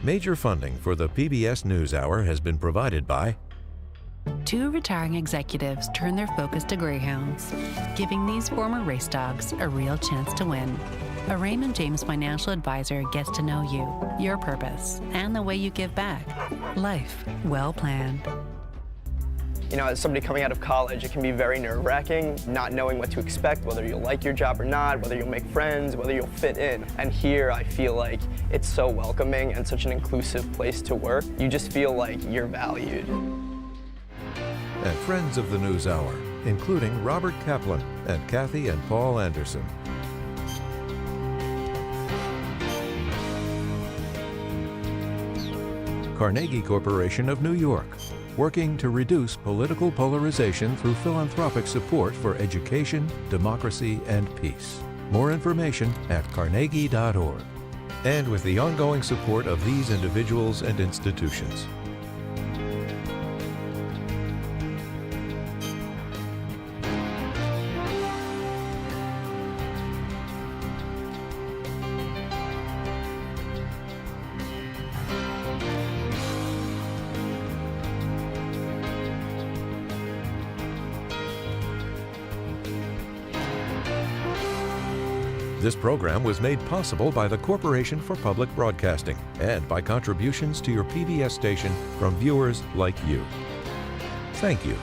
Major funding for the PBS NewsHour has been provided by 2 retiring executives turn their focus to greyhounds, giving these former race dogs a real chance to win. A Raymond James financial advisor gets to know you, your purpose, and the way you give back. Life well planned. You know, as somebody coming out of college, it can be very nerve-wracking, not knowing what to expect, whether you'll like your job or not, whether you'll make friends, whether you'll fit in. And here, I feel like it's so welcoming and such an inclusive place to work. You just feel like you're valued. And friends of the NewsHour, including Robert Kaplan and Kathy and Paul Anderson. Carnegie Corporation of New York, working to reduce political polarization through philanthropic support for education, democracy, and peace. More information at carnegie.org. And with the ongoing support of these individuals and institutions. This program was made possible by the Corporation for Public Broadcasting and by contributions to your PBS station from viewers like you. Thank you.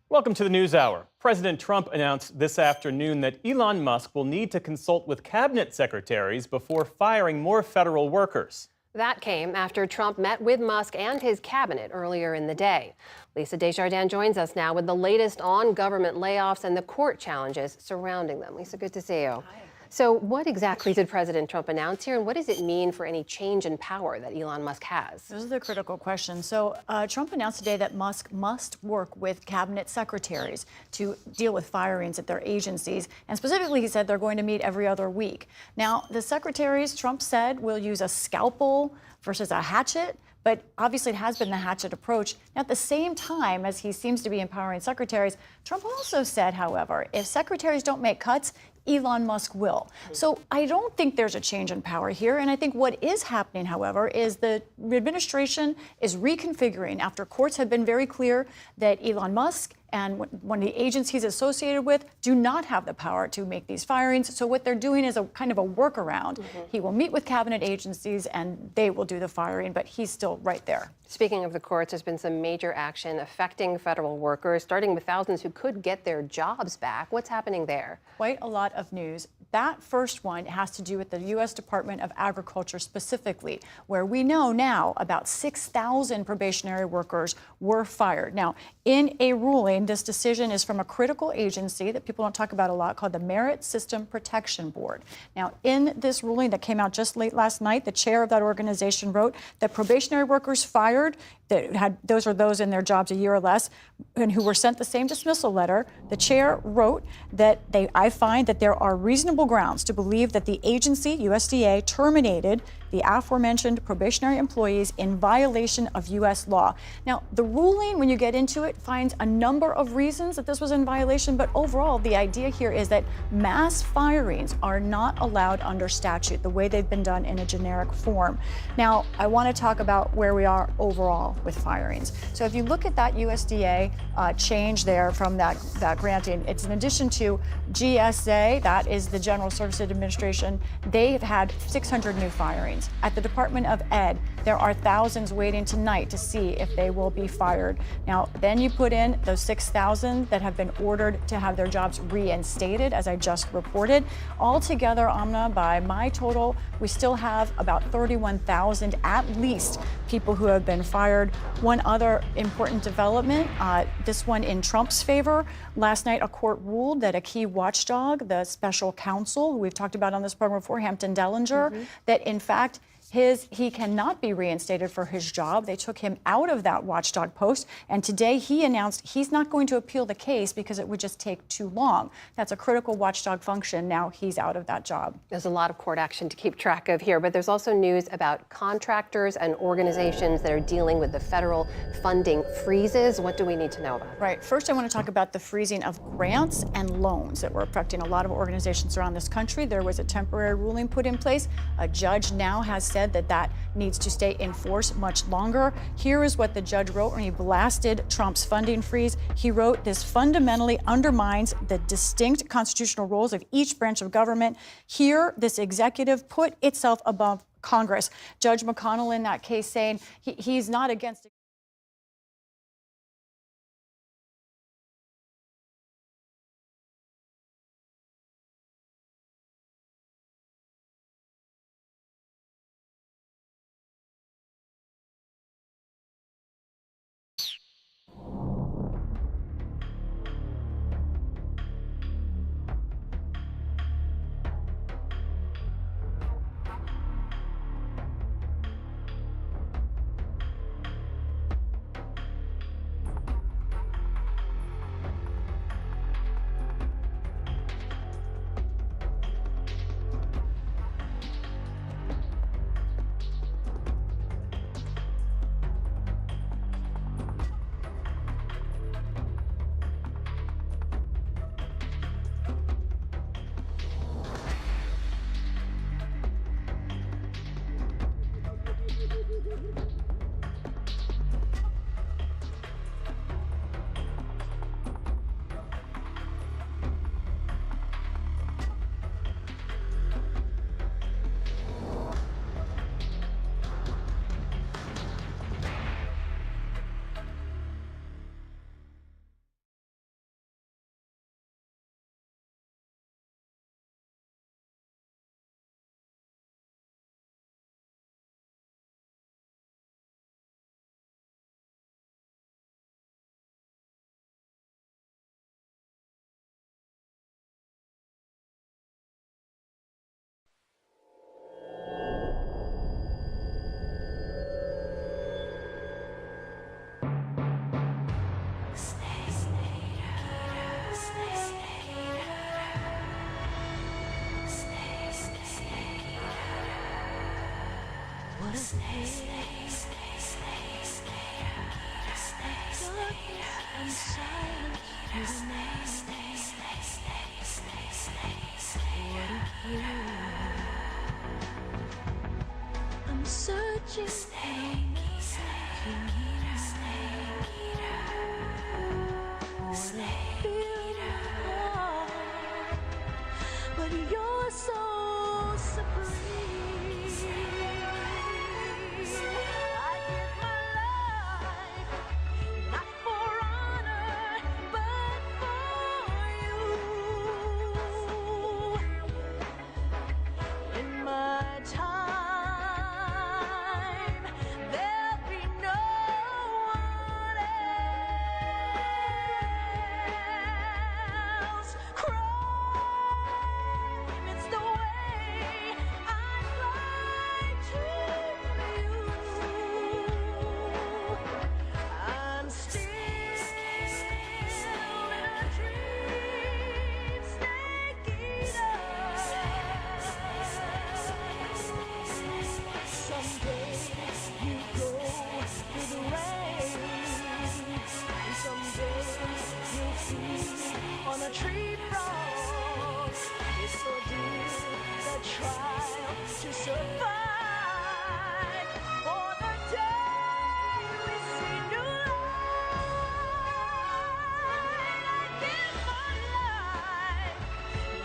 Welcome to the NewsHour. President Trump announced this afternoon that Elon Musk will need to consult with cabinet secretaries before firing more federal workers. That came after Trump met with Musk and his cabinet earlier in the day. Lisa Desjardins joins us now with the latest on government layoffs and the court challenges surrounding them. Lisa, good to see you. Hi. So what exactly did President Trump announce here, and what does it mean for any change in power that Elon Musk has? Those are the critical questions. So Trump announced today that Musk must work with cabinet secretaries to deal with firings at their agencies. And specifically, he said they're going to meet every other week. Now, the secretaries, Trump said, will use a scalpel versus a hatchet. But obviously, it has been the hatchet approach. Now, at the same time, as he seems to be empowering secretaries, Trump also said, however, if secretaries don't make cuts, Elon Musk will. So I don't think there's a change in power here. And I think what is happening, however, is the administration is reconfiguring after courts have been very clear that Elon Musk and one of the agencies associated with do not have the power to make these firings. So what they're doing is a kind of a workaround. He will meet with cabinet agencies and they will do the firing, but he's still right there. Speaking of the courts, there's been some major action affecting federal workers, starting with thousands who could get their jobs back. What's happening there? Quite a lot of news. That first one has to do with the U.S. Department of Agriculture specifically, where we know now about 6,000 probationary workers were fired. Now, in a ruling, this decision is from a critical agency that people don't talk about a lot called the Merit System Protection Board. Now, in this ruling that came out just late last night, the chair of that organization wrote that probationary workers fired that had those in their jobs a year or less and who were sent the same dismissal letter. The chair wrote that I find that there are reasonable grounds to believe that the agency, USDA, terminated the aforementioned probationary employees in violation of U.S. law. Now, the ruling, when you get into it, finds a number of reasons that this was in violation, but overall, the idea here is that mass firings are not allowed under statute, the way they've been done in a generic form. Now, I want to talk about where we are overall with firings. So if you look at that USDA change there from that granting, it's in addition to GSA, that is the General Services Administration, they have had 600 new firings. At the Department of Ed, there are thousands waiting tonight to see if they will be fired. Now, then you put in those 6,000 that have been ordered to have their jobs reinstated, as I just reported. Altogether, Amna, by my total, we still have about 31,000 at least people who have been fired. One other important development, this one in Trump's favor. Last night, a court ruled that a key watchdog, the special counsel, who we've talked about on this program before, Hampton Dellinger, that in fact, He cannot be reinstated for his job. They took him out of that watchdog post, and today he announced he's not going to appeal the case because it would just take too long. That's a critical watchdog function. Now he's out of that job. There's a lot of court action to keep track of here, but there's also news about contractors and organizations that are dealing with the federal funding freezes. What do we need to know about? Right. First, I want to talk about the freezing of grants and loans that were affecting a lot of organizations around this country. There was a temporary ruling put in place. A judge now has said that needs to stay in force much longer. Here is what the judge wrote when he blasted Trump's funding freeze. He wrote, "This fundamentally undermines the distinct constitutional roles of each branch of government. Here, this executive put itself above Congress." Judge McConnell in that case saying he's not against it. I'm searching but you're so supreme. I give my life not for honor, but for you. In my time, there'll be no one else. Crime, it's the way I'd like to you. I'm still in a dream, snake eater. Someday you go through the rain, and someday you'll see on a tree frog. It's so dear the trial to survive. For the day we see new light, I give my life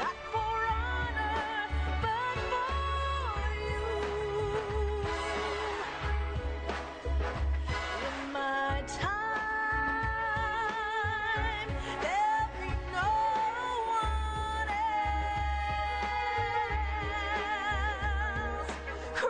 not for honor, but for you. In my time, there'll be no one else.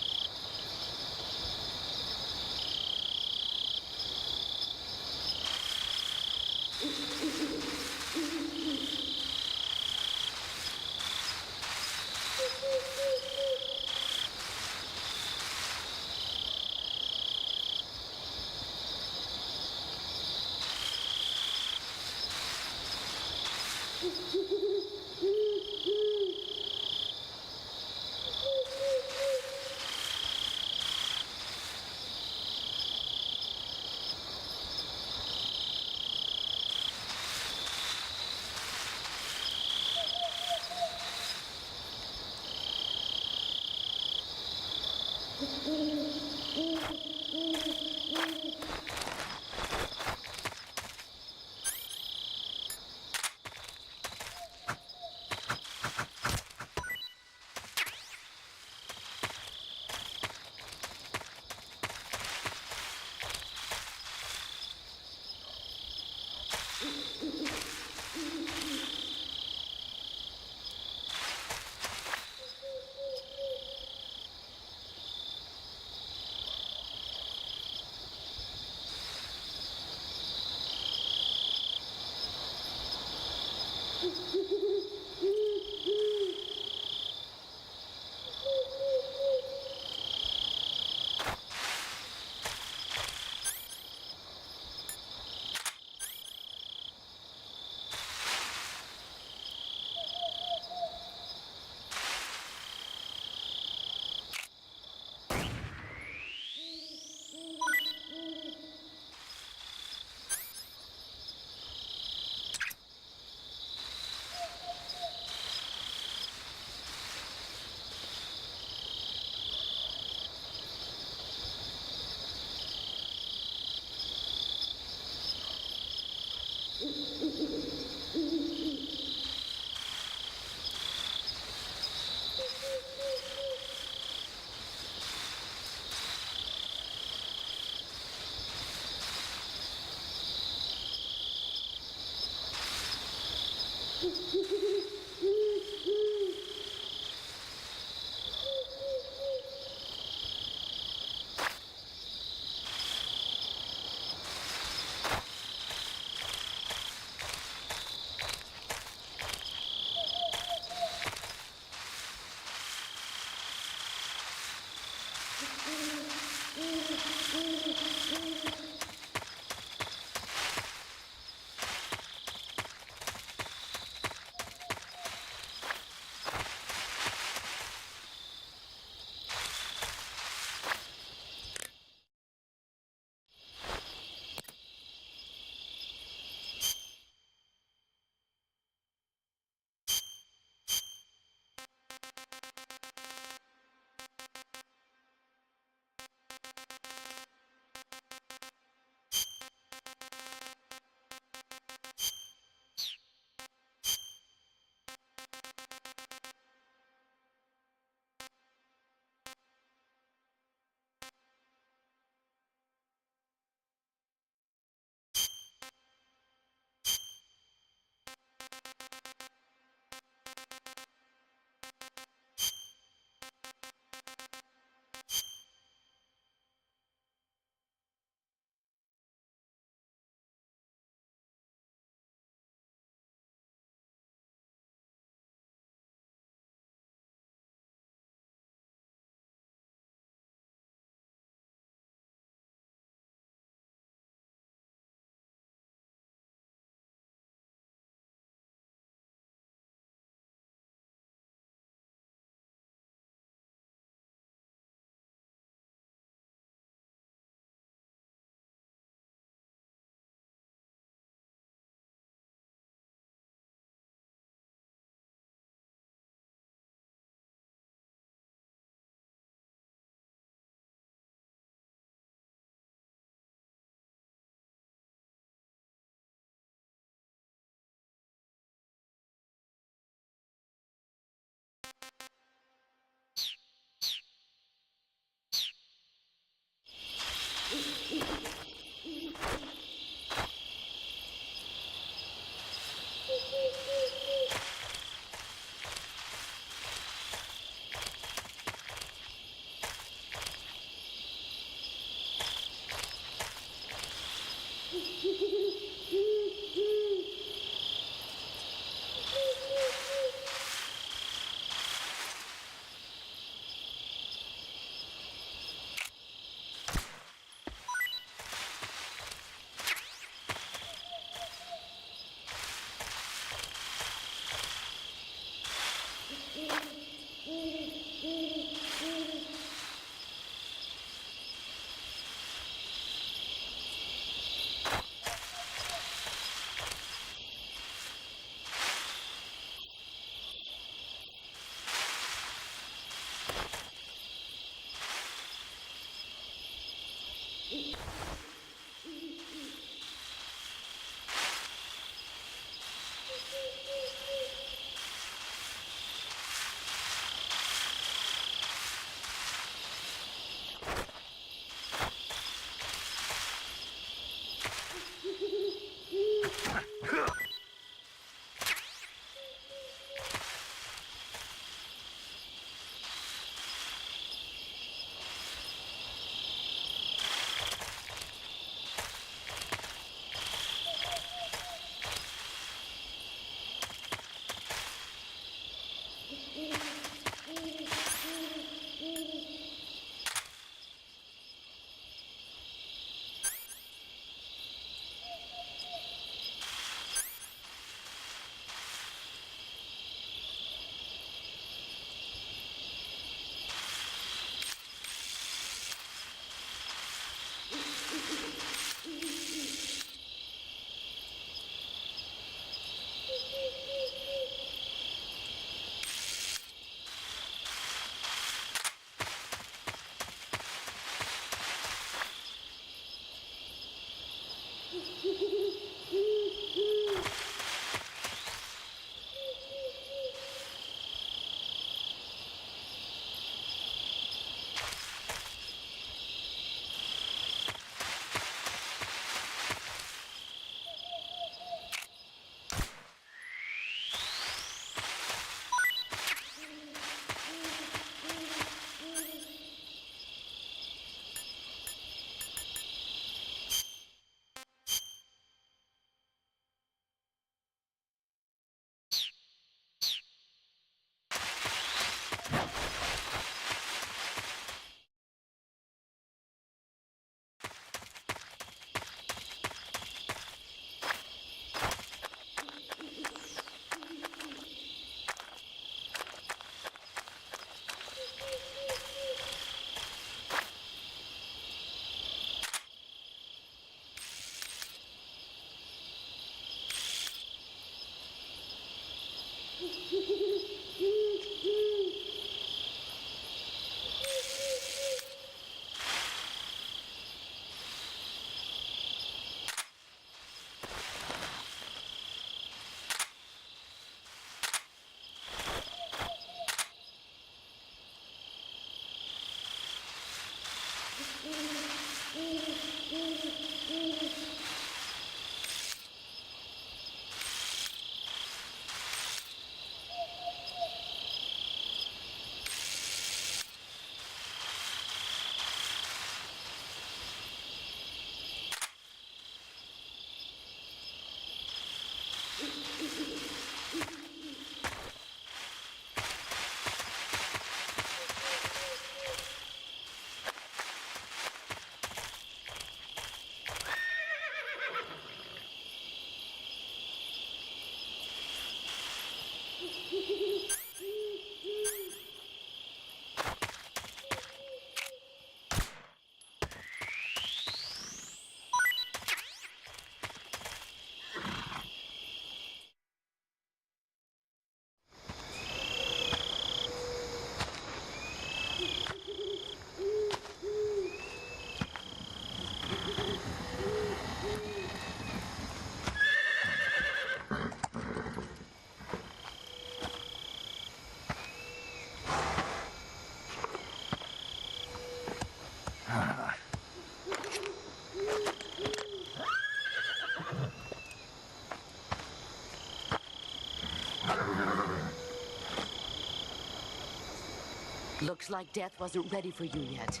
Looks like death wasn't ready for you yet.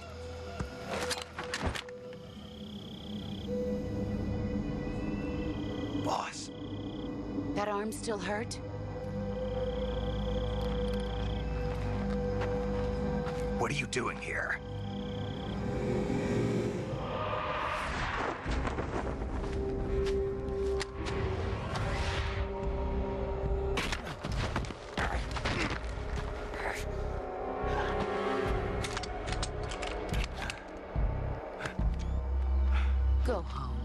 Boss. That arm still hurt? What are you doing here? Go home.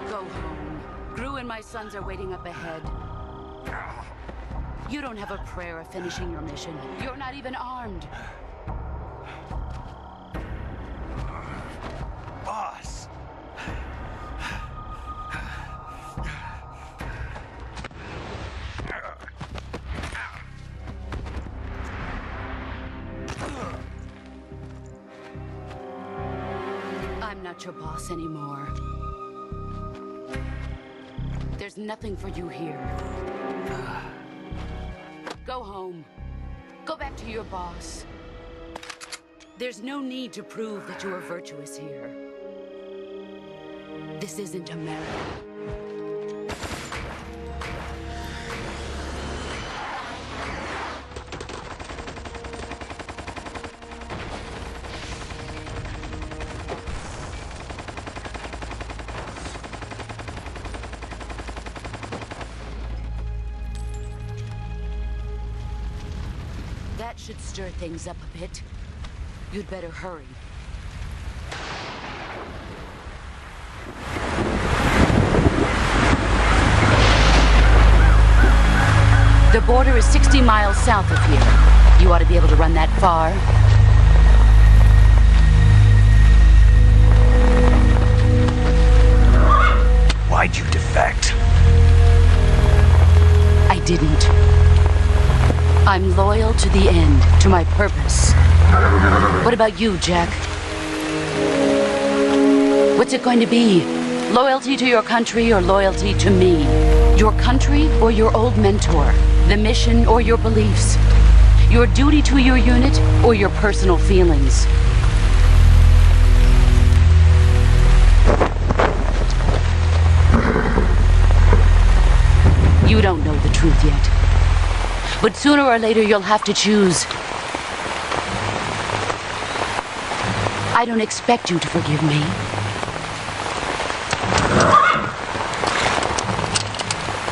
Go home. Gru and my sons are waiting up ahead. You don't have a prayer of finishing your mission. You're not even armed. Boss. I'm not your boss anymore. There's nothing for you here. Go home. Go back to your boss. There's no need to prove that you are virtuous here. This isn't America. That should stir things up a bit. You'd better hurry. The border is 60 miles south of here. You ought to be able to run that far. Why'd you defect? I didn't. I'm loyal to the end, to my purpose. What about you, Jack? What's it going to be? Loyalty to your country or loyalty to me? Your country or your old mentor? The mission or your beliefs? Your duty to your unit or your personal feelings? You don't know the truth yet. But sooner or later, you'll have to choose. I don't expect you to forgive me.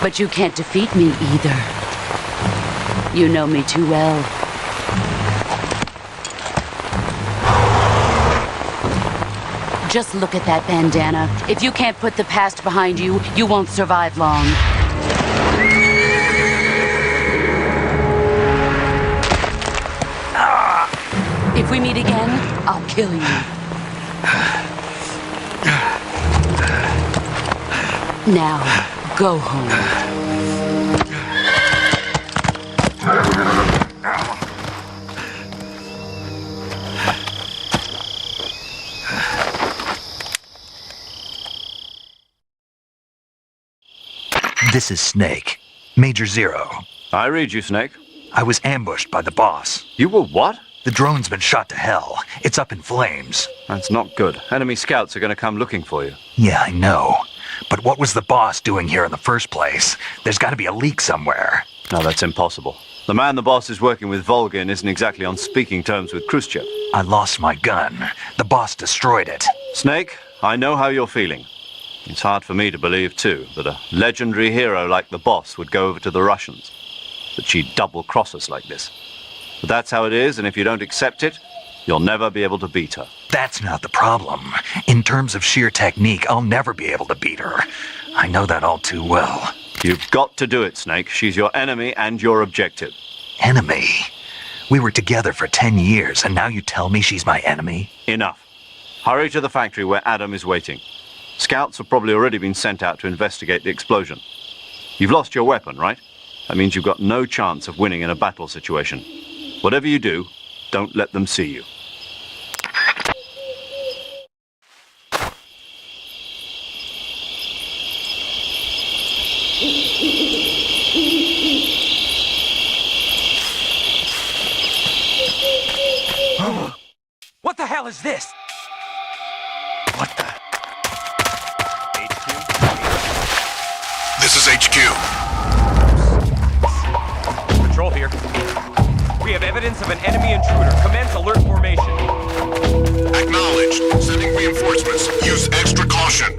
But you can't defeat me either. You know me too well. Just look at that bandana. If you can't put the past behind you, you won't survive long. If we meet again, I'll kill you. Now, go home. This is Snake. Major Zero. I read you, Snake. I was ambushed by the boss. You were what? The drone's been shot to hell. It's up in flames. That's not good. Enemy scouts are going to come looking for you. Yeah, I know. But what was the boss doing here in the first place? There's got to be a leak somewhere. No, that's impossible. The man the boss is working with, Volgin, isn't exactly on speaking terms with Khrushchev. I lost my gun. The boss destroyed it. Snake, I know how you're feeling. It's hard for me to believe, too, that a legendary hero like the boss would go over to the Russians. That she'd double-cross us like this. But that's how it is, and if you don't accept it, you'll never be able to beat her. That's not the problem. In terms of sheer technique, I'll never be able to beat her. I know that all too well. You've got to do it, Snake. She's your enemy and your objective. Enemy? We were together for 10 years, and now you tell me she's my enemy? Enough. Hurry to the factory where Adam is waiting. Scouts have probably already been sent out to investigate the explosion. You've lost your weapon, right? That means you've got no chance of winning in a battle situation. Whatever you do, don't let them see you. hell is this? What the? HQ? This is HQ. Patrol here. We have evidence of an enemy intruder. Commence alert formation. Acknowledged. Sending reinforcements. Use extra caution.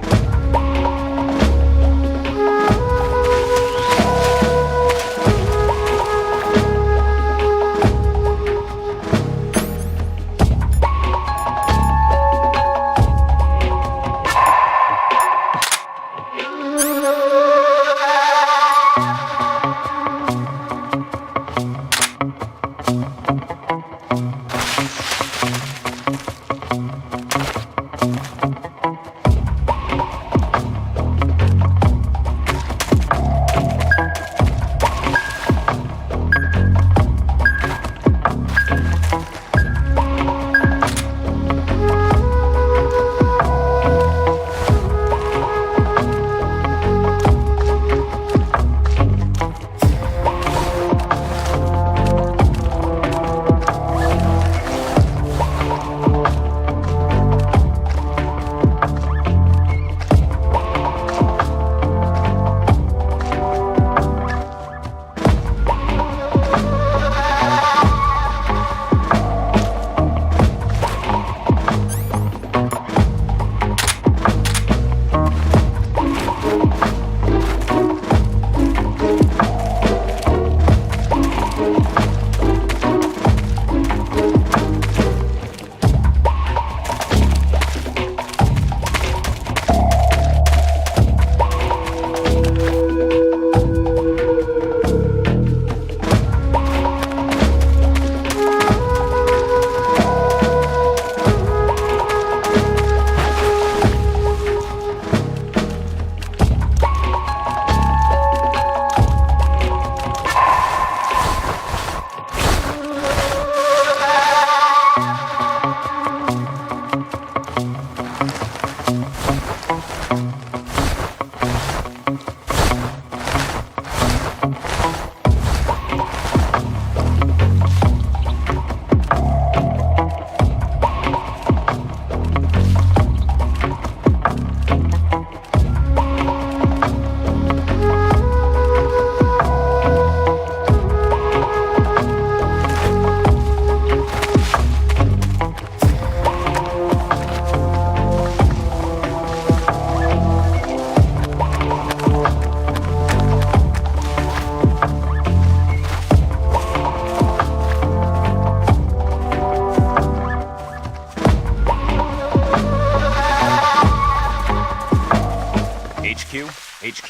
HQ.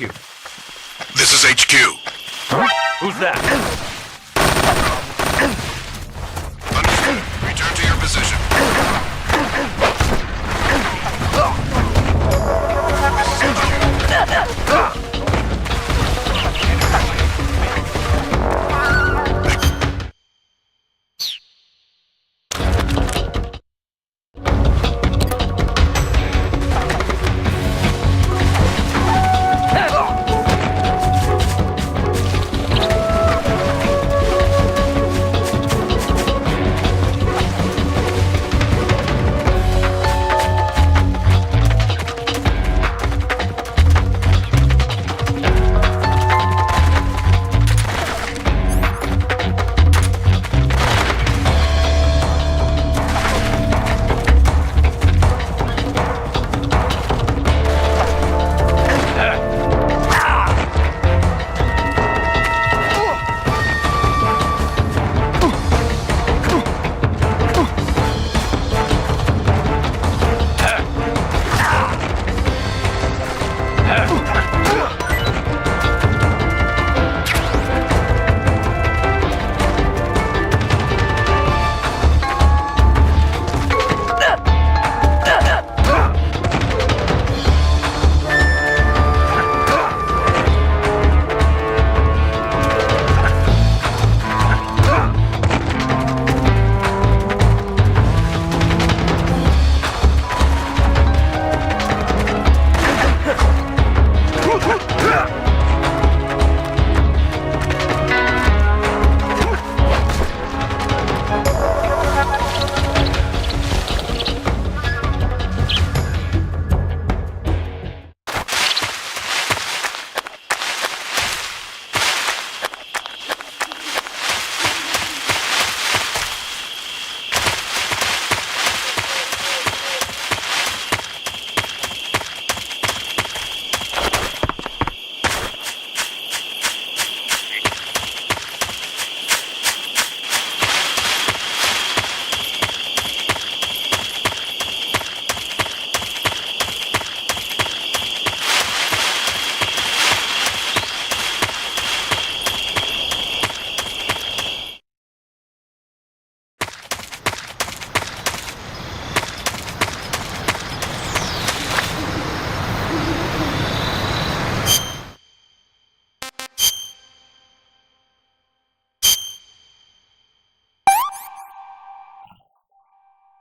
This is HQ. Who's that? Understood. Return to your position.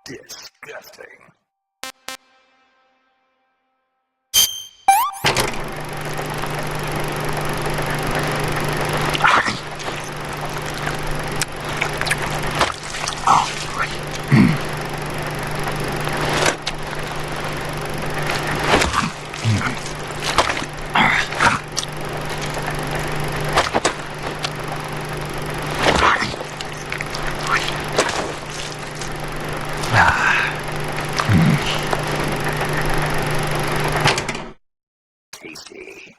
Disgusting. Tasty.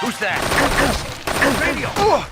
Who's that? Radio!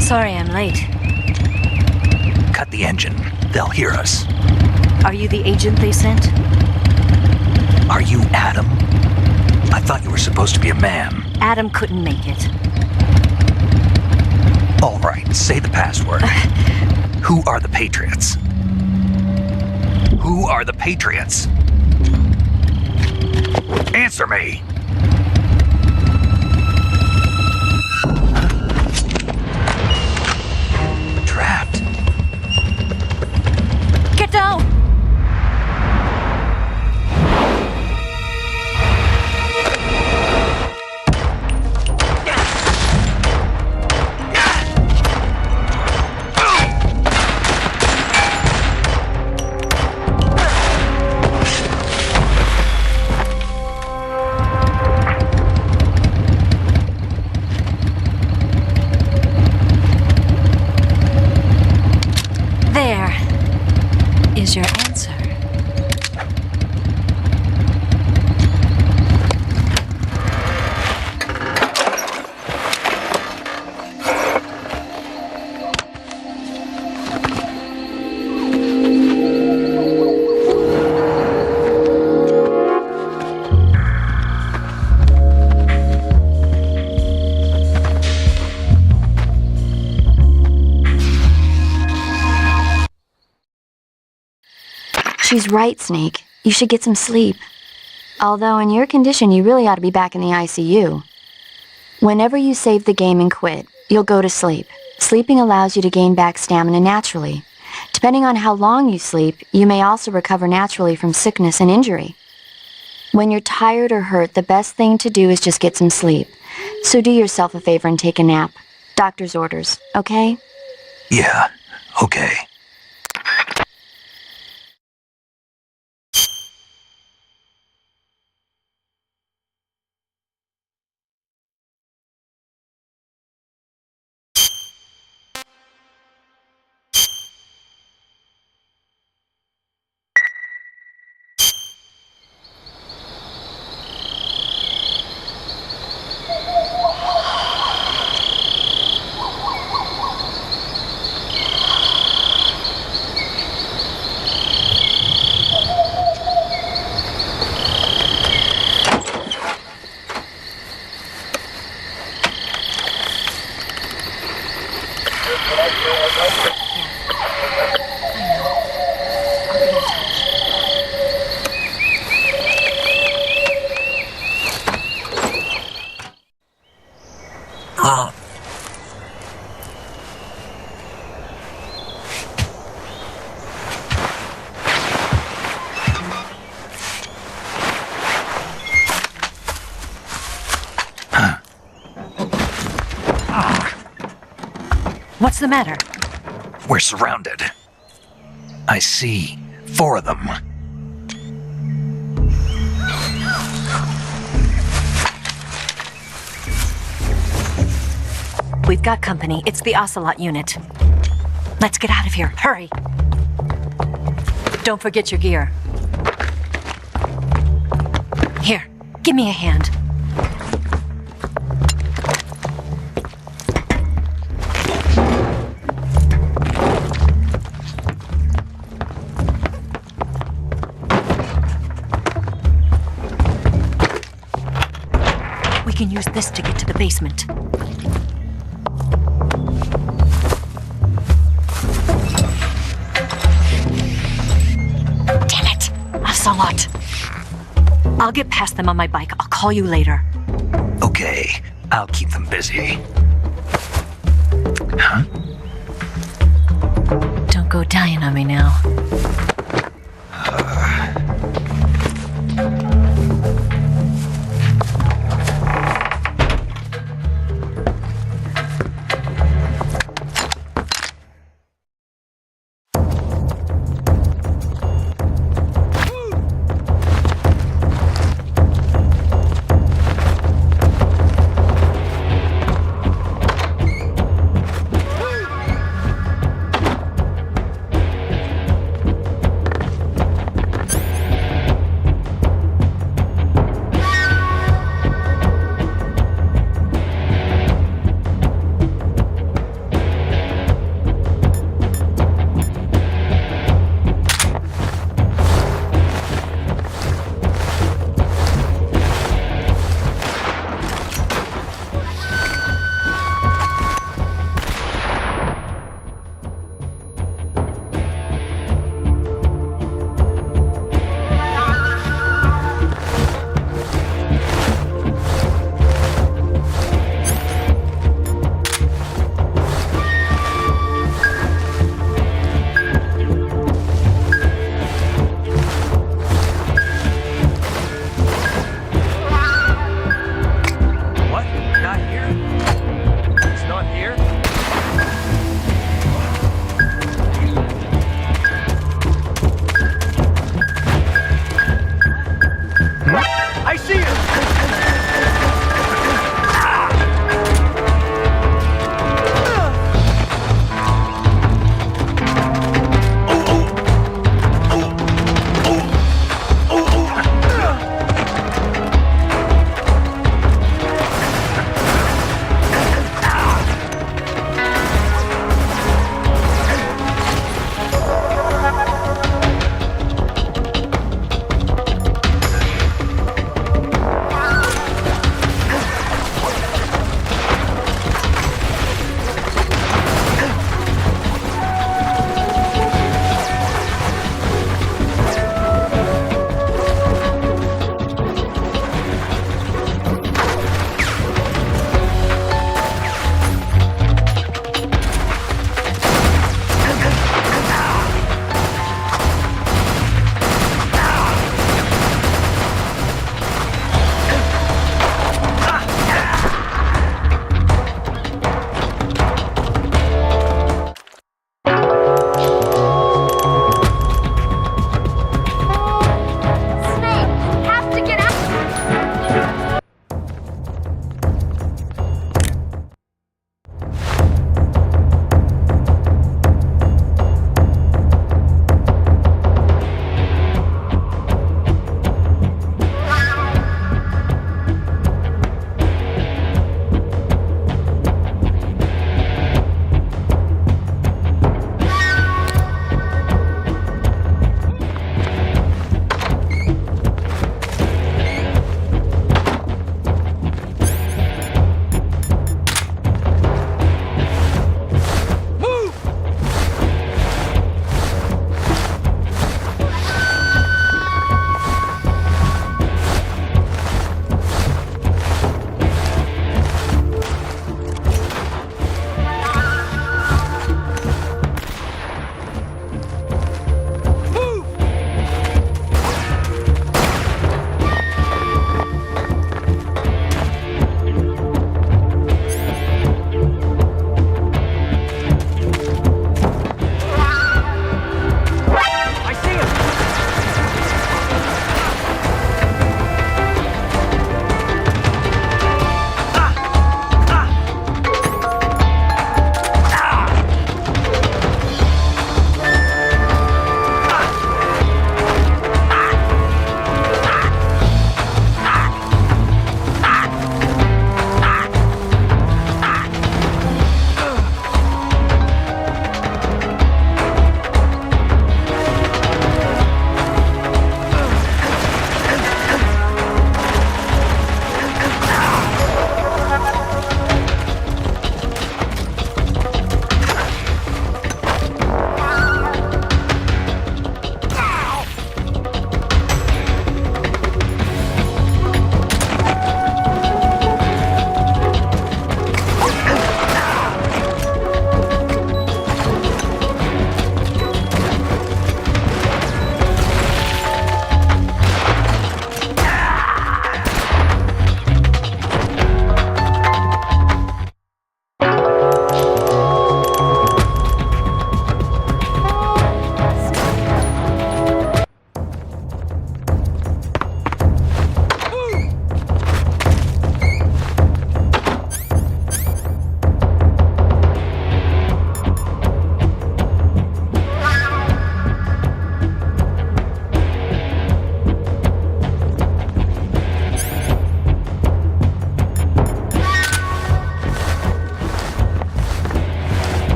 Sorry I'm late. Cut the engine. They'll hear us. Are you the agent they sent? Are you Adam? I thought you were supposed to be a man. Adam couldn't make it. All right, say the password. Who are the Patriots? Who are the Patriots? Answer me! Trapped. Get down! Is your answer. She's right, Snake. You should get some sleep. Although in your condition, you really ought to be back in the ICU. Whenever you save the game and quit, you'll go to sleep. Sleeping allows you to gain back stamina naturally. Depending on how long you sleep, you may also recover naturally from sickness and injury. When you're tired or hurt, the best thing to do is just get some sleep. So do yourself a favor and take a nap. Doctor's orders, okay? Yeah, okay. What's the matter? We're surrounded. I see 4 of them. We've got company. It's the Ocelot unit. Let's get out of here. Hurry. Don't forget your gear. Here, give me a hand. We can use this to get to the basement. Damn it! Ocelot! I'll get past them on my bike. I'll call you later. Okay, I'll keep them busy. Huh? Don't go dying on me now.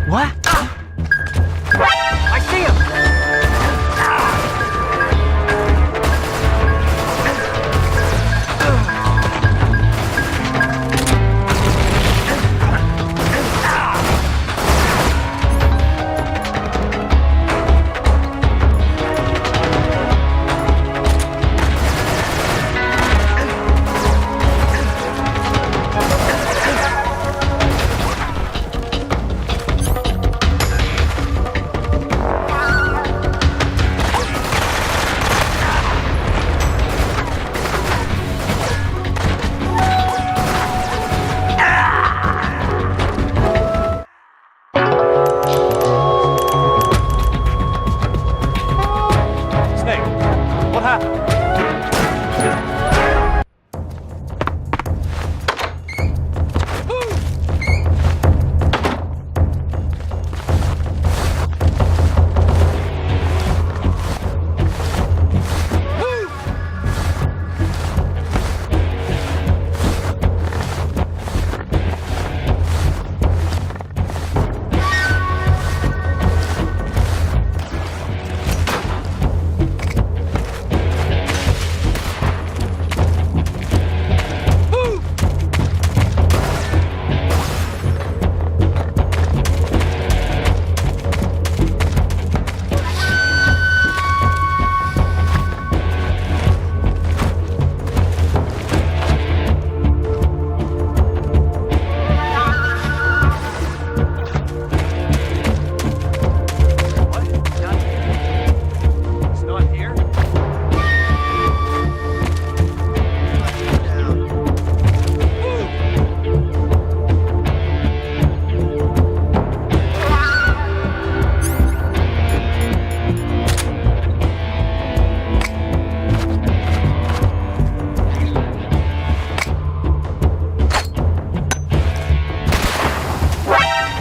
What? I see him!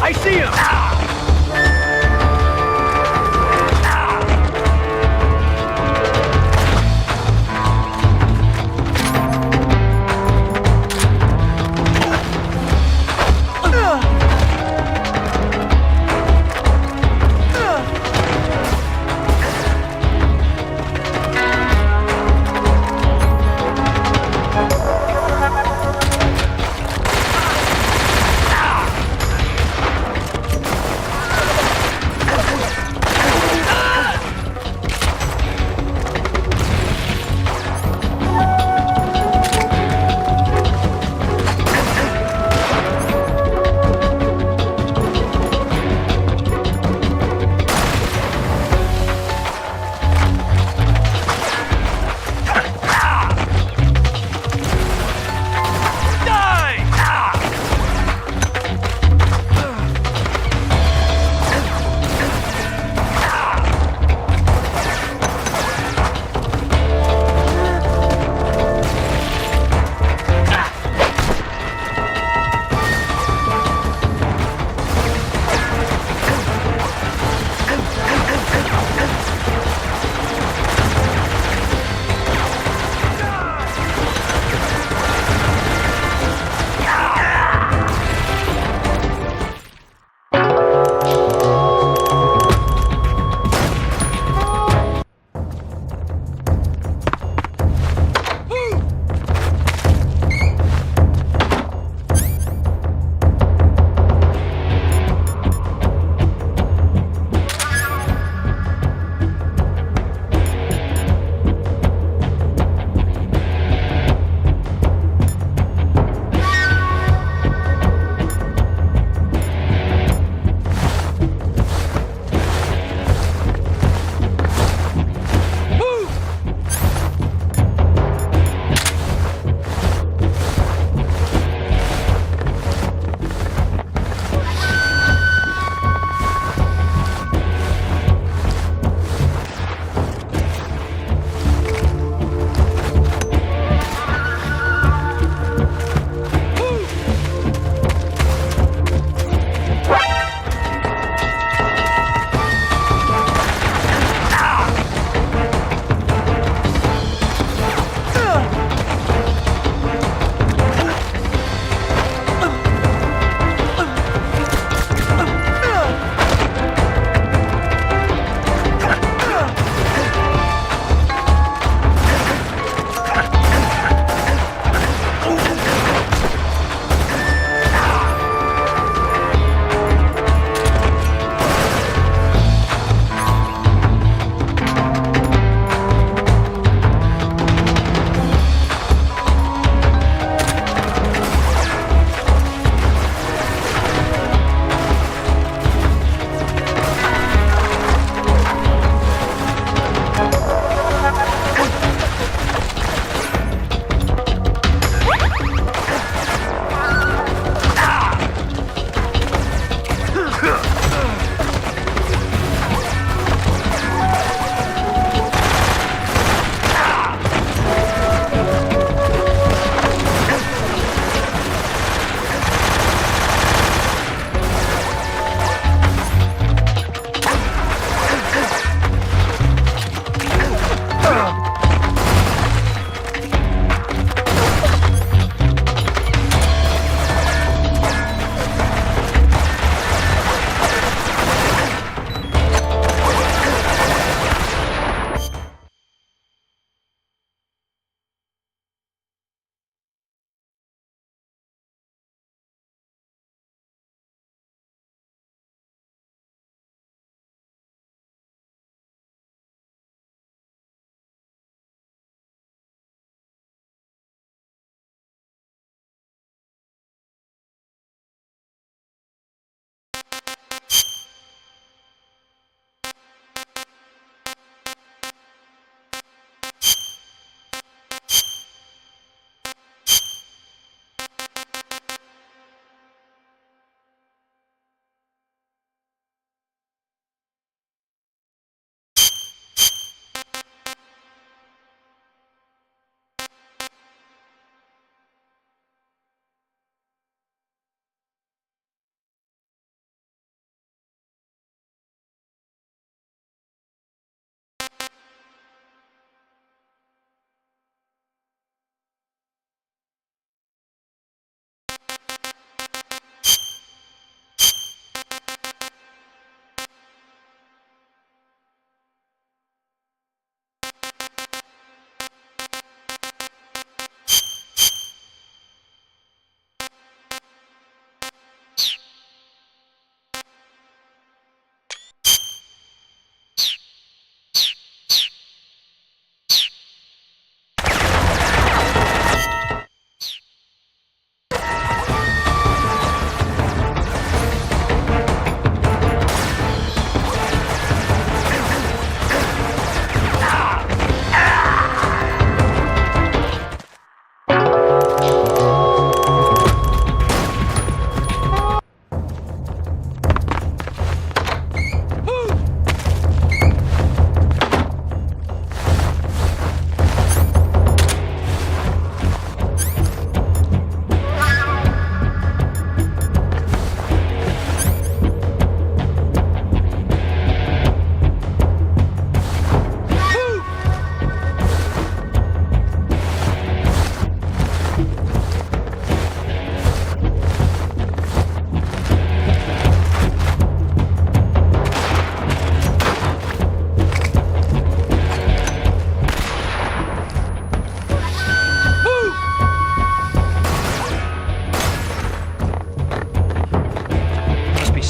I see him!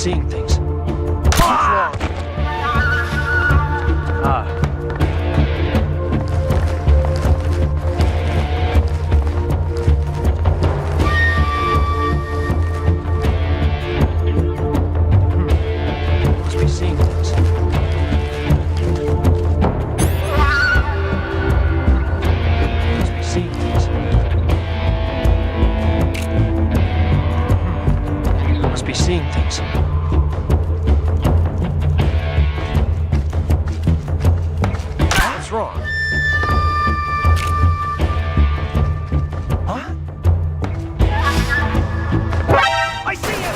seeing things. Must be seeing things. Must be seeing things. Must be seeing things. What's wrong? Huh? I see him!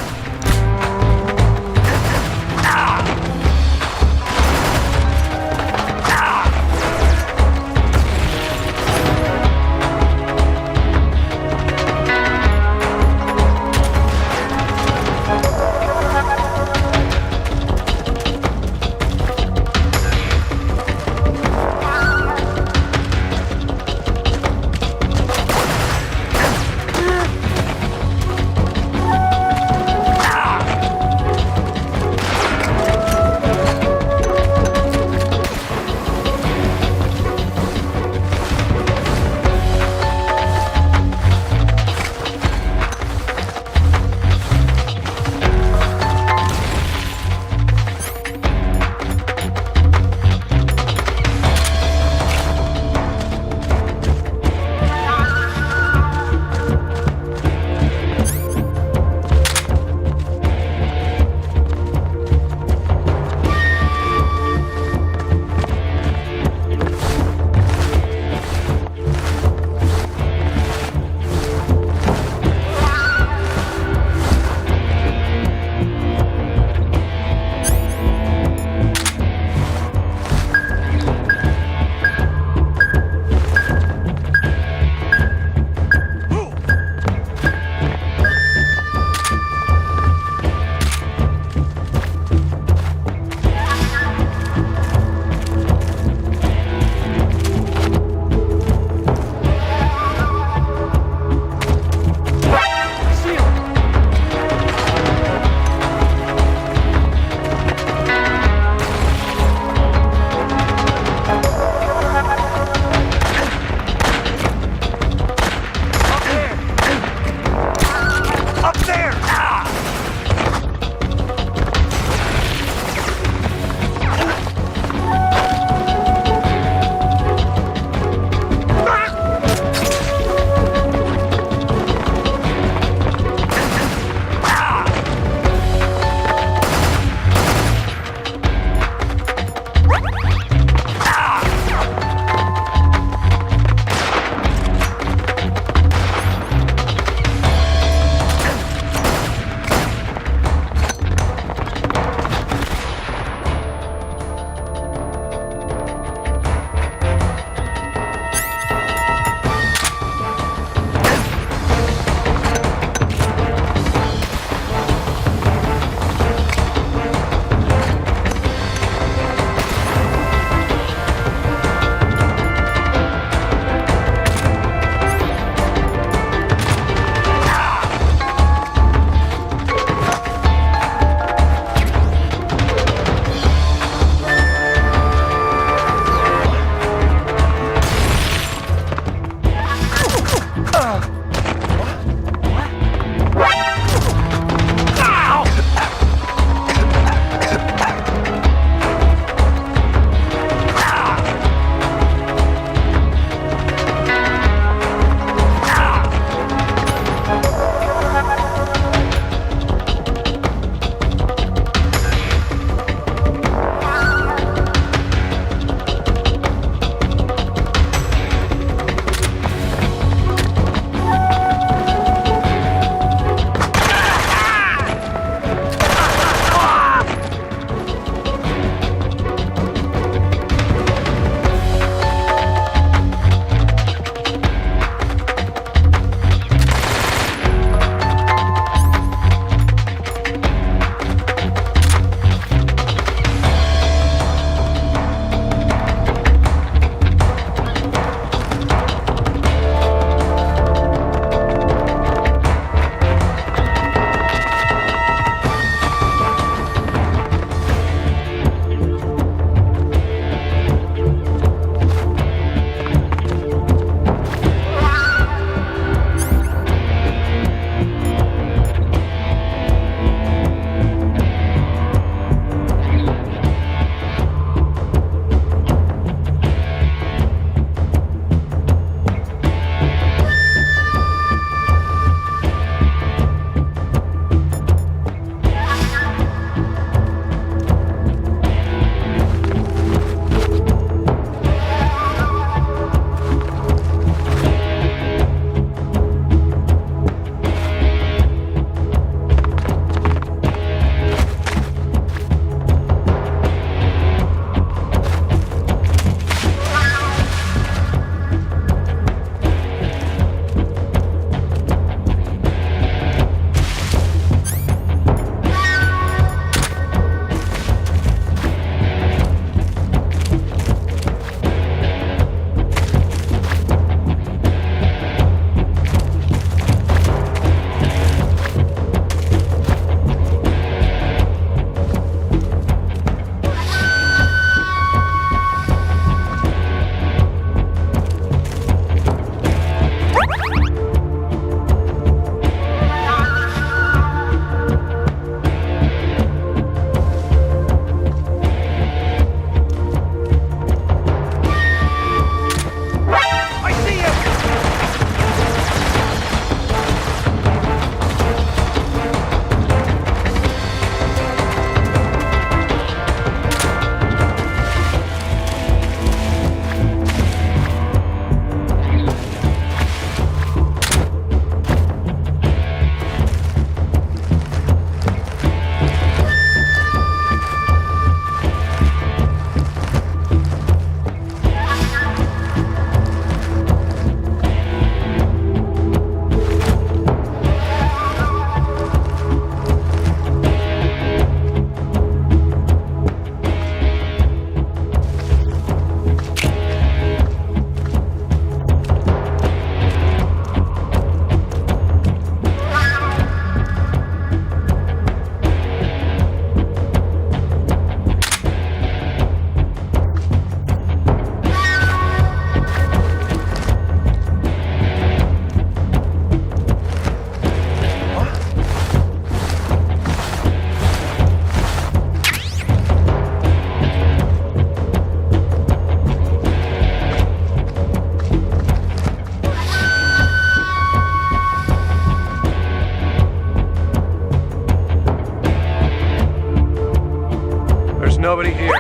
nobody here.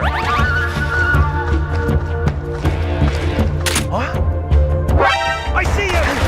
What? I see you!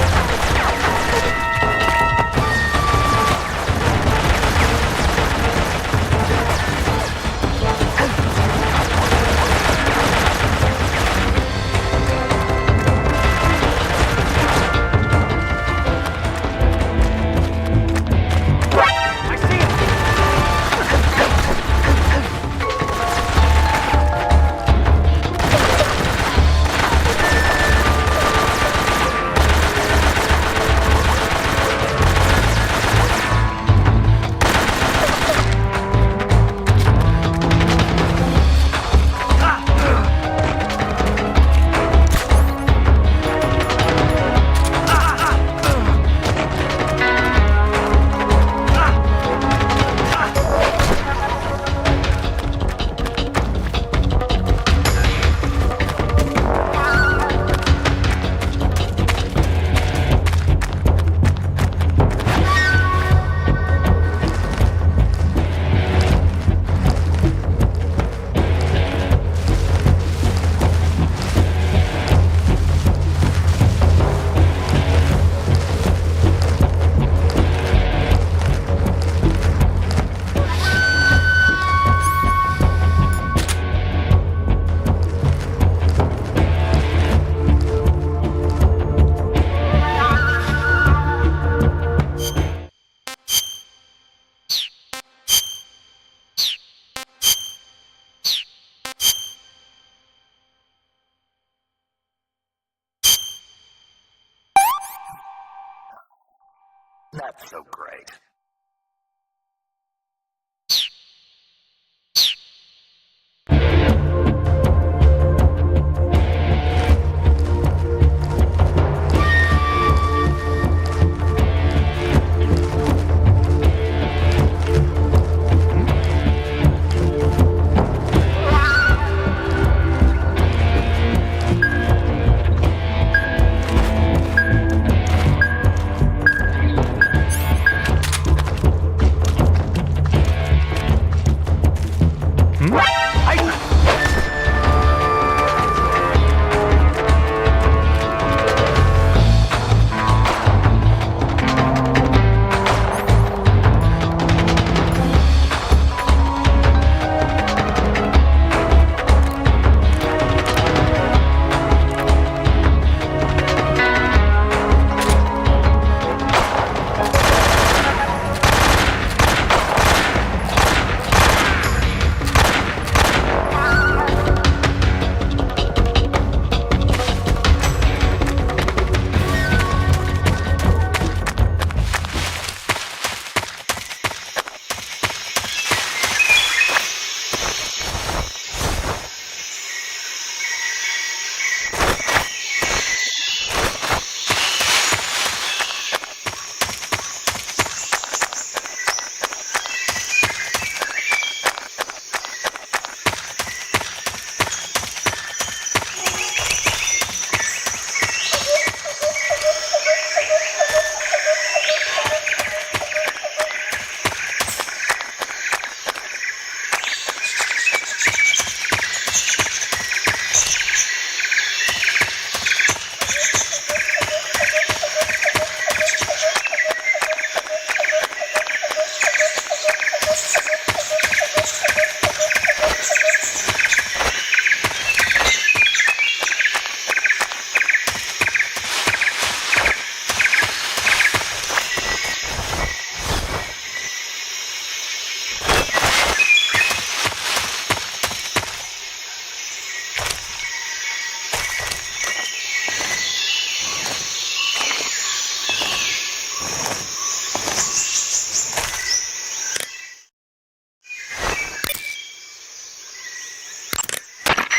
That's so great.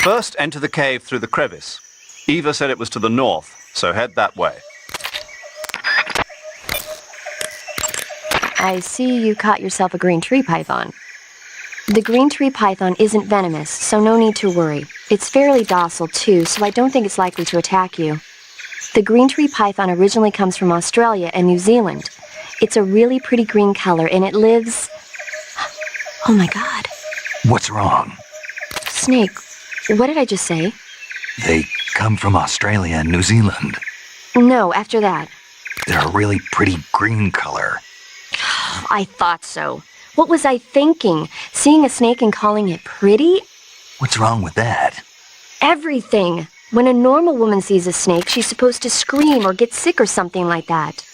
First, enter the cave through the crevice. Eva said it was to the north, so head that way. I see you caught yourself a green tree python. The green tree python isn't venomous, so no need to worry. It's fairly docile too, so I don't think it's likely to attack you. The green tree python originally comes from Australia and New Zealand. It's a really pretty green color and it lives... Oh my god. What's wrong? snake. What did I just say? They come from Australia and New Zealand. No, after that. They're a really pretty green color. I thought so. What was I thinking? Seeing a snake and calling it pretty? What's wrong with that? Everything. When a normal woman sees a snake, she's supposed to scream or get sick or something like that.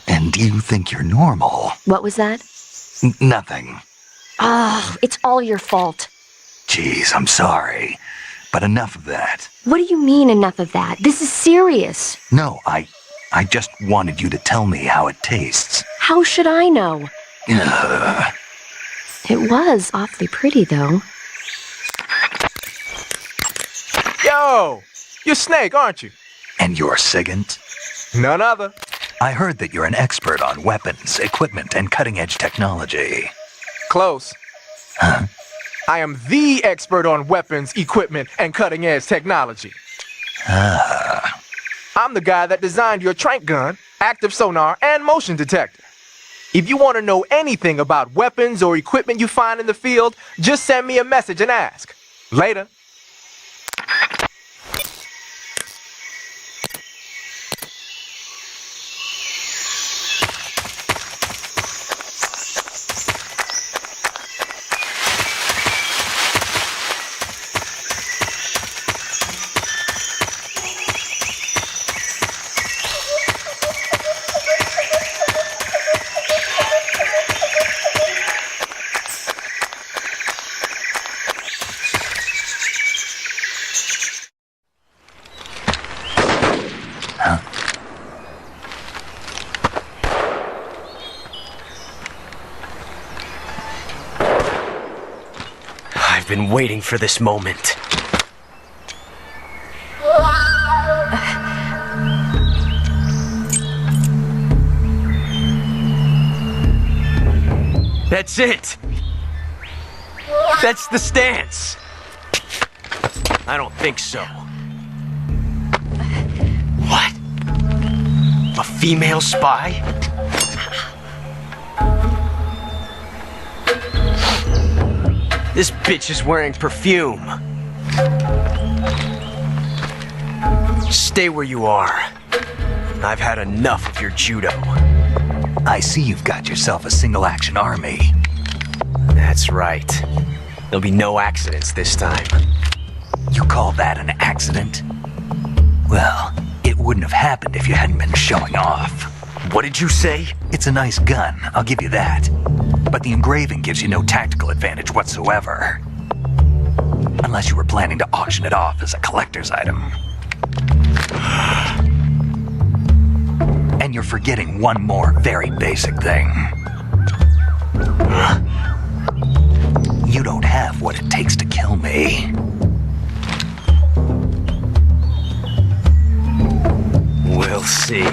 And you think you're normal? What was that? Nothing. Oh, it's all your fault. Geez, I'm sorry. But enough of that. What do you mean, enough of that? This is serious. No, I just wanted you to tell me how it tastes. How should I know? It was awfully pretty, though. Yo! You're Snake, aren't you? And you're Sigint? None other. I heard that you're an expert on weapons, equipment, and cutting-edge technology. Close. Huh? I am the expert on weapons, equipment, and cutting-edge technology. Ah. I'm the guy that designed your trank gun, active sonar, and motion detector. If you want to know anything about weapons or equipment you find in the field, just send me a message and ask. Later. I've been waiting for this moment. That's it! That's the stance! I don't think so. What? A female spy? This bitch is wearing perfume. Stay where you are. I've had enough of your judo. I see you've got yourself a single-action army. That's right. There'll be no accidents this time. You call that an accident? Well, it wouldn't have happened if you hadn't been showing off. What did you say? It's a nice gun, I'll give you that. But the engraving gives you no tactical advantage whatsoever. Unless you were planning to auction it off as a collector's item. And you're forgetting one more very basic thing. You don't have what it takes to kill me. We'll see.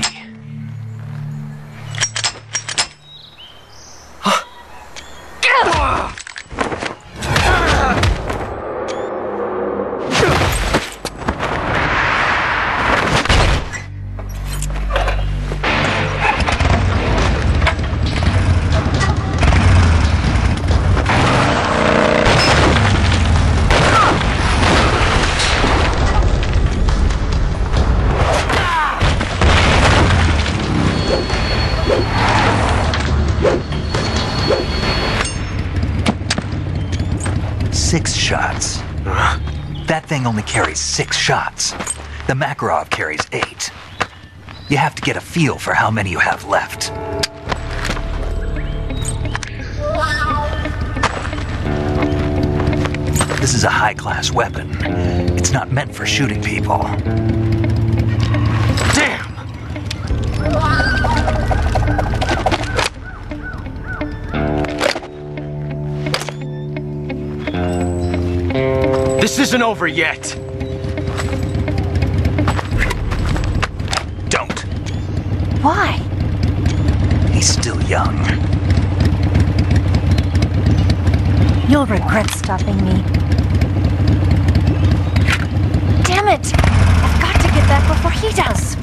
Shots. That thing only carries 6 shots. The Makarov carries 8. You have to get a feel for how many you have left. This is a high-class weapon. It's not meant for shooting people. Damn! This isn't over yet. Don't. Why? He's still young. You'll regret stopping me. Damn it! I've got to get that before he does.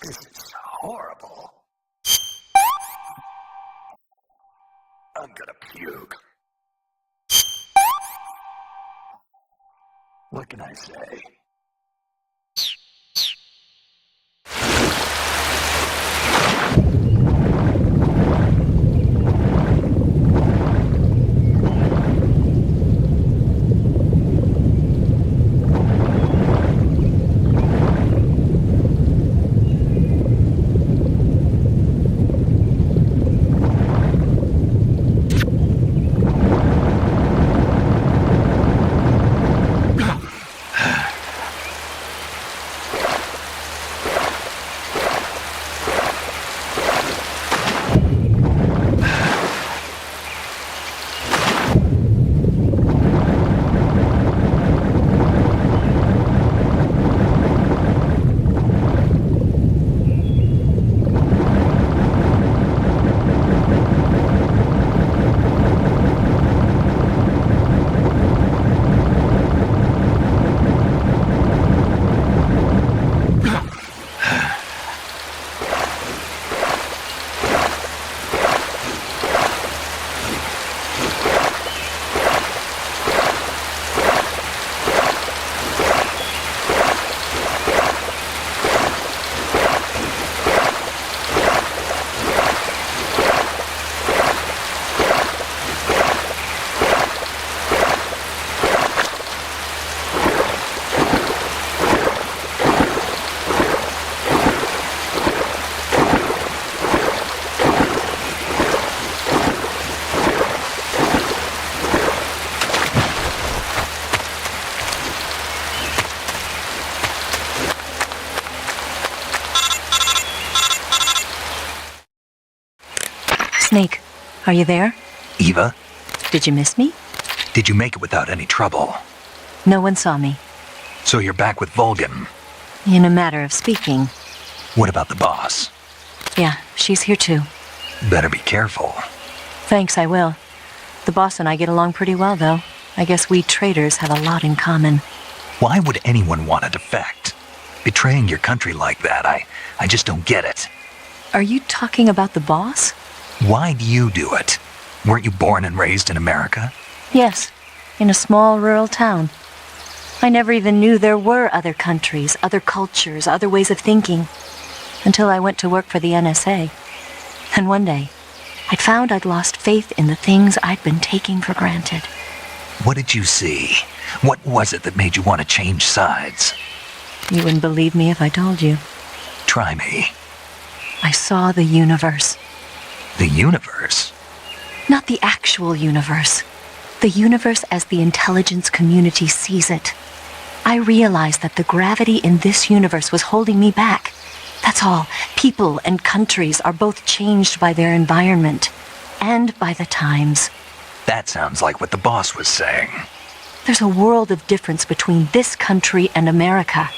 This is horrible. I'm gonna puke. What can I say? Snake, are you there? Eva, Did you miss me? did you make it without any trouble? No one saw me. So you're back with Volgin. In a matter of speaking. What about the boss? Yeah, she's here too. Better be careful. Thanks, I will. The boss and I get along pretty well, though. I guess we traitors have a lot in common. Why would anyone want to defect? Betraying your country like that, I just don't get it. Are you talking about the boss? Why do you do it? Weren't you born and raised in America? Yes, in a small rural town. I never even knew there were other countries, other cultures, other ways of thinking, until I went to work for the NSA. And one day, I'd found I'd lost faith in the things I'd been taking for granted. What did you see? What was it that made you want to change sides? You wouldn't believe me if I told you. Try me. I saw the universe. The universe? Not the actual universe. The universe as the intelligence community sees it. I realized that the gravity in this universe was holding me back. That's all. People and countries are both changed by their environment and by the times. That sounds like what the boss was saying. There's a world of difference between this country and America.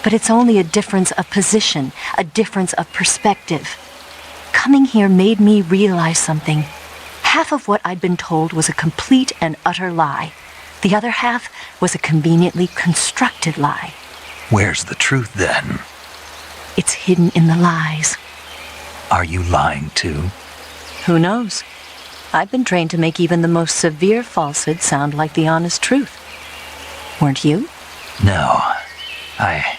But it's only a difference of position, a difference of perspective. Coming here made me realize something. Half of what I'd been told was a complete and utter lie. The other half was a conveniently constructed lie. Where's the truth then? It's hidden in the lies. Are you lying too? Who knows? I've been trained to make even the most severe falsehood sound like the honest truth. Weren't you? No. I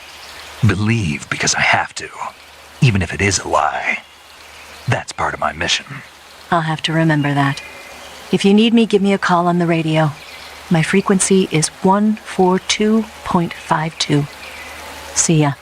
believe because I have to, even if it is a lie. That's part of my mission. I'll have to remember that. If you need me, give me a call on the radio. My frequency is 142.52. See ya.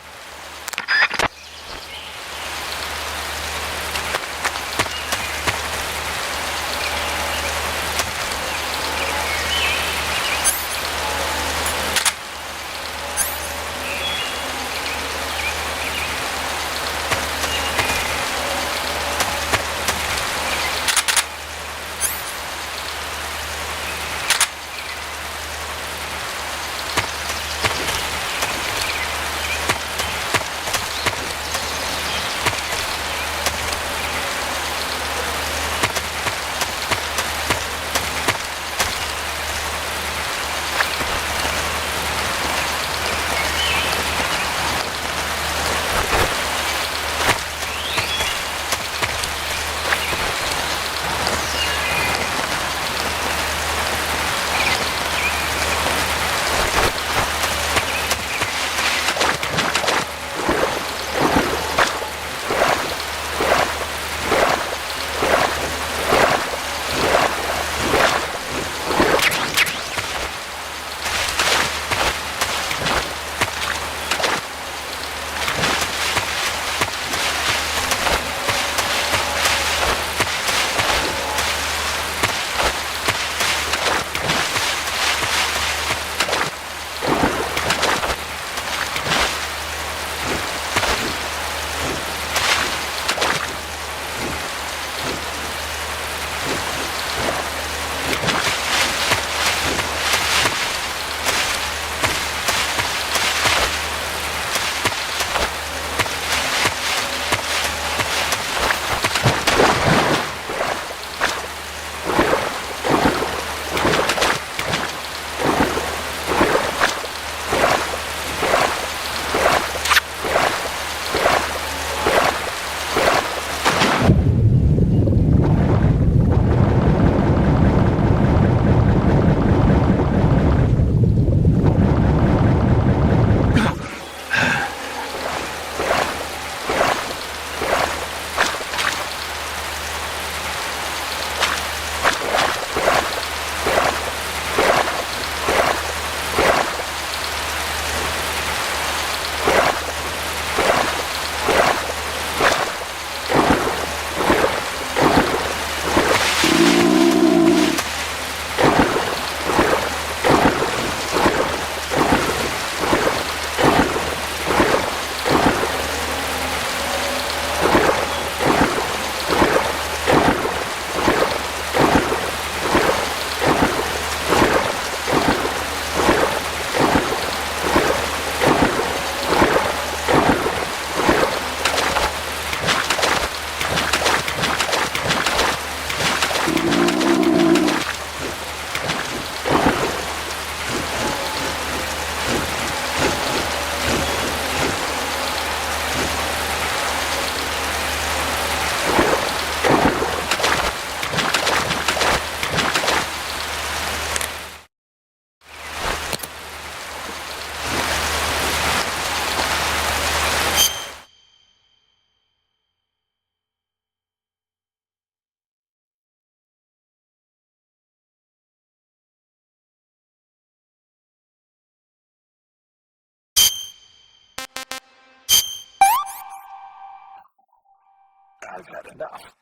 I've had enough.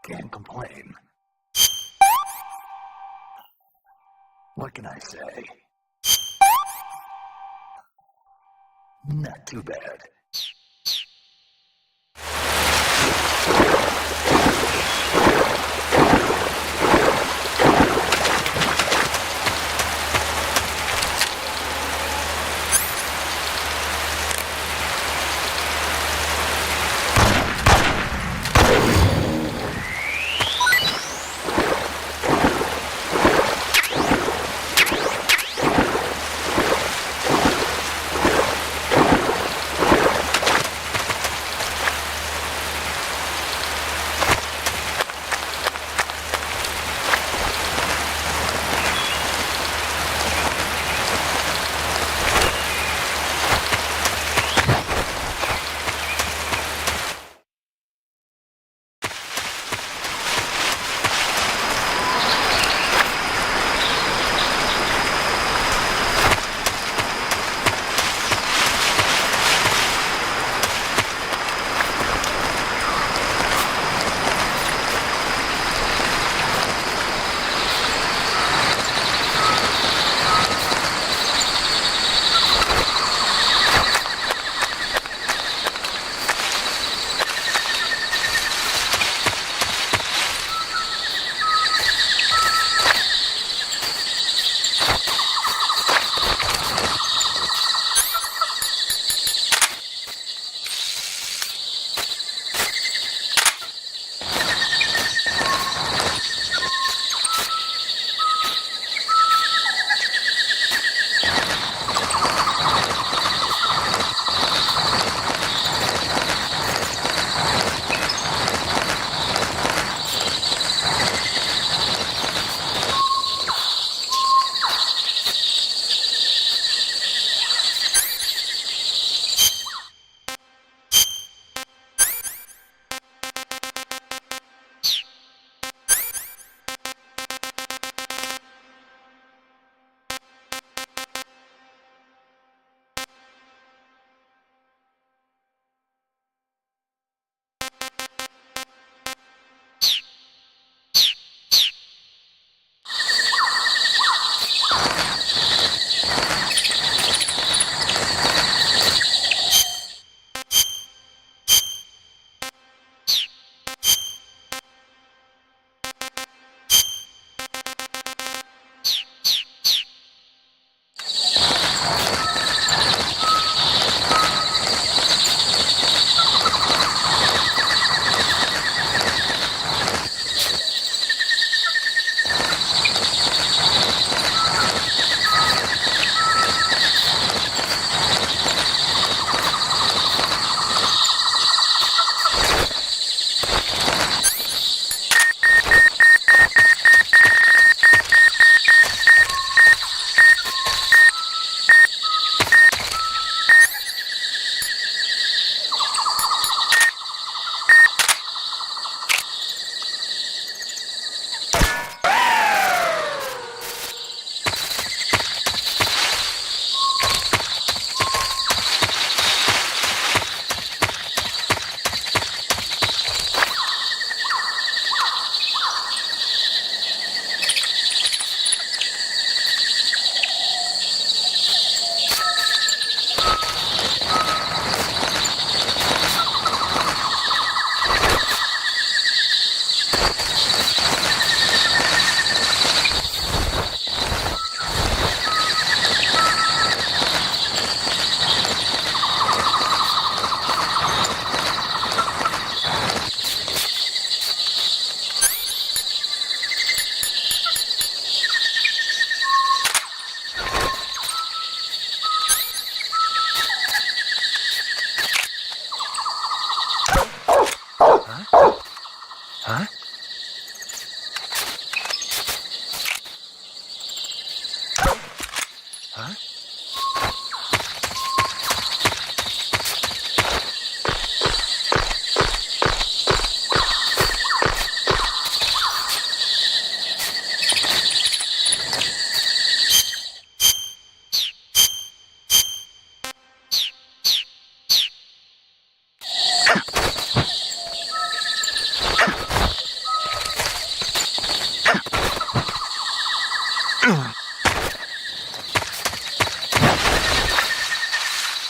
Can't complain. What can I say? Not too bad.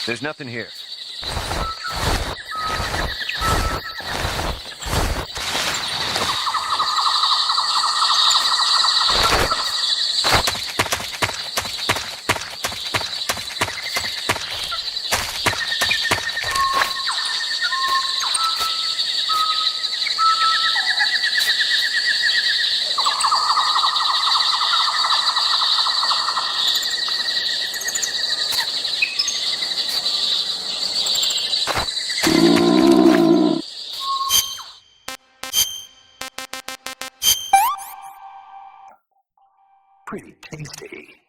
There's nothing here. Pretty tasty.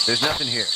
There's nothing here.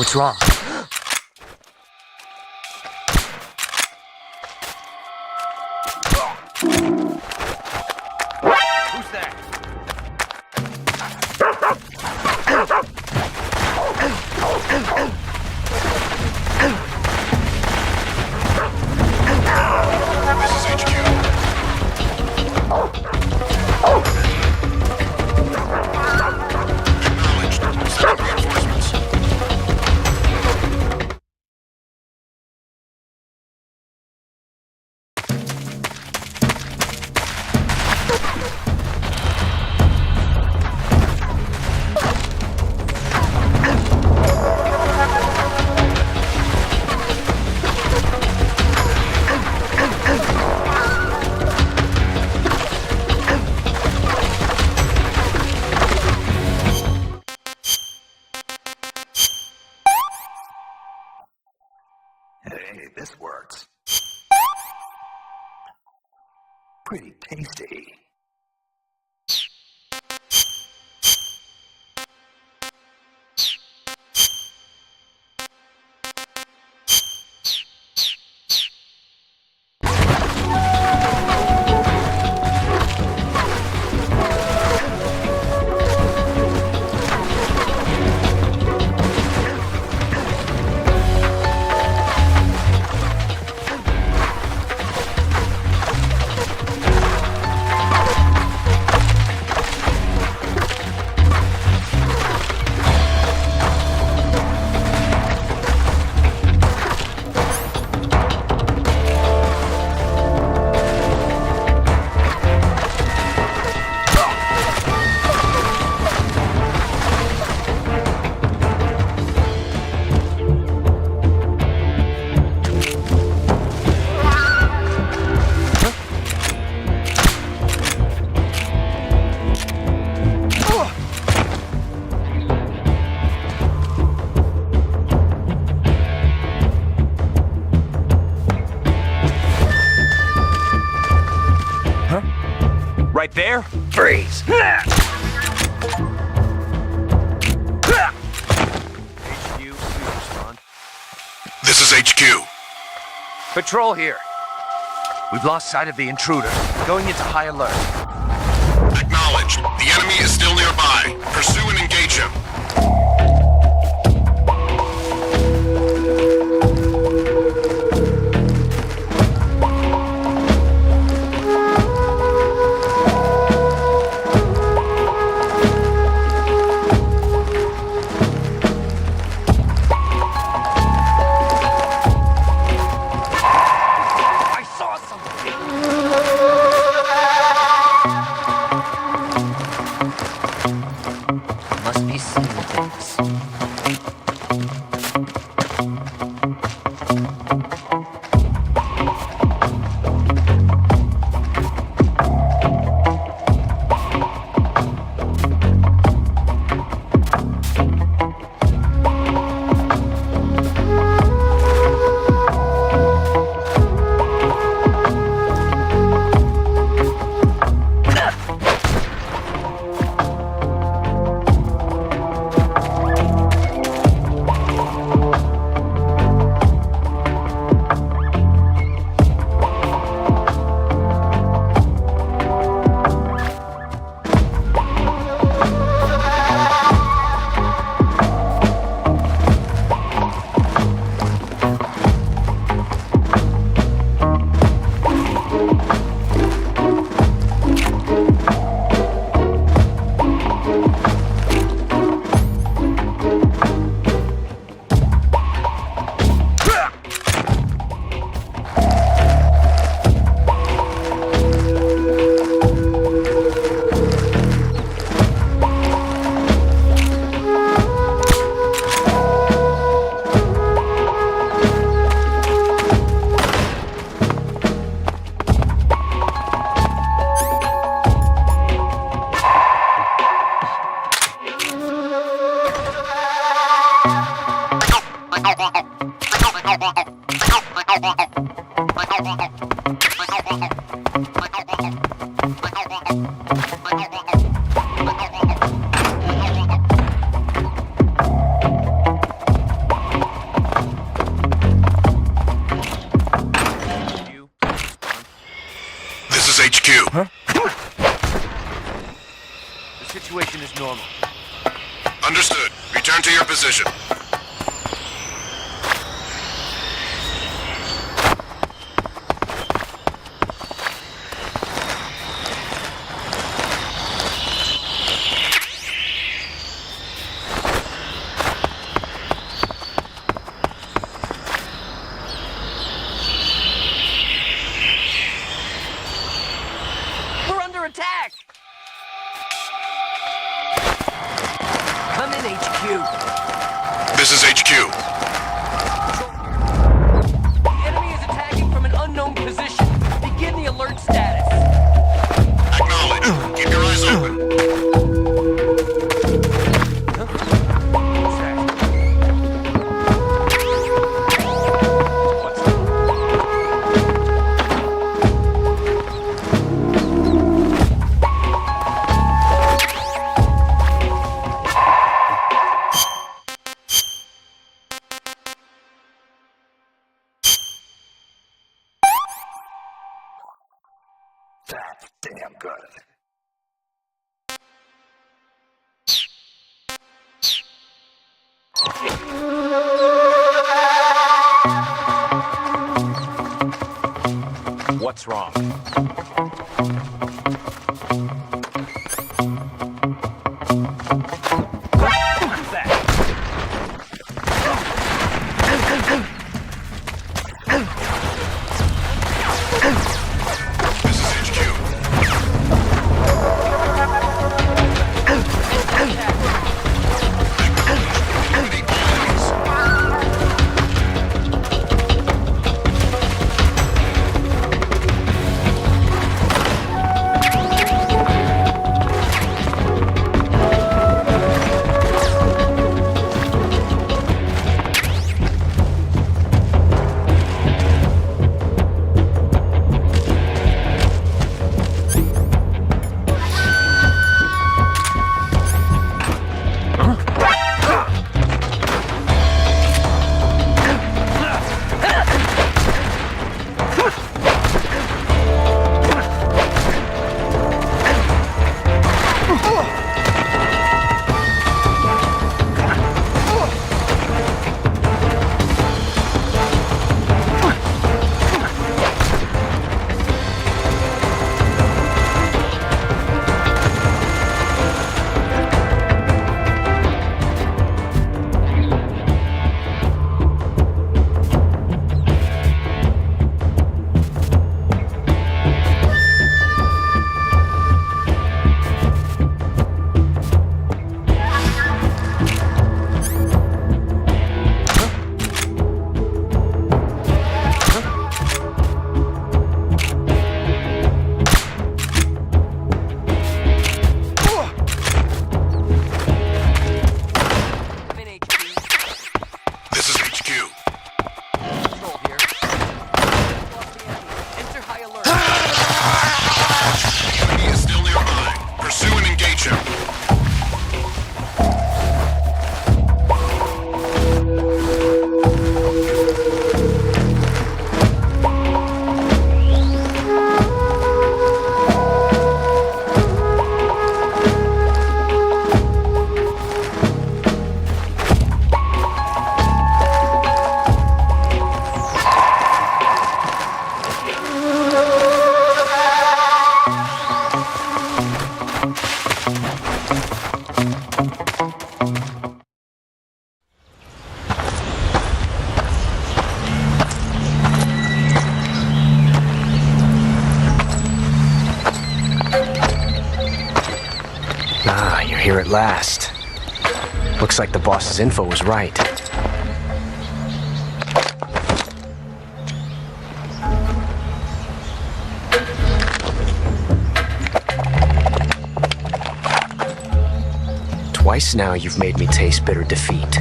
What's wrong? this works. Pretty tasty. Right there? Freeze! HQ, please respond. This is HQ. Patrol here. We've lost sight of the intruder. Going into high alert. Acknowledged. The enemy is still nearby. Pursue and engage him. Must be seeing things. This is HQ. Huh? The situation is normal. Understood. Return to your position. We're under attack! Come in, HQ. This is HQ. The enemy is attacking from an unknown position. Begin the alert status. Acknowledged. Keep your eyes open. What's that? damn good. What's wrong? What's that? Here at last. Looks like the boss's info was right. Twice now you've made me taste bitter defeat.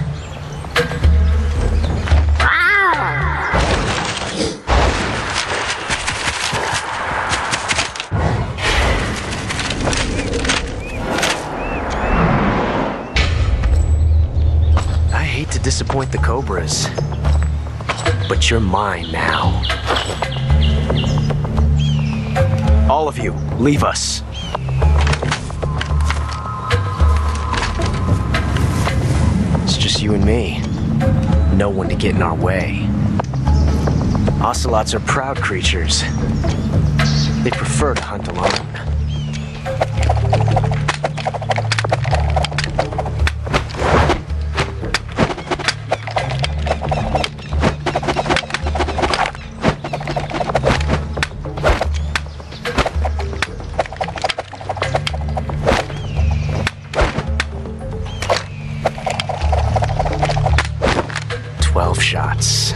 Disappoint the Cobras, but you're mine now. All of you, leave us. It's just you and me. No one to get in our way. Ocelots are proud creatures. They prefer to hunt alone. Shots.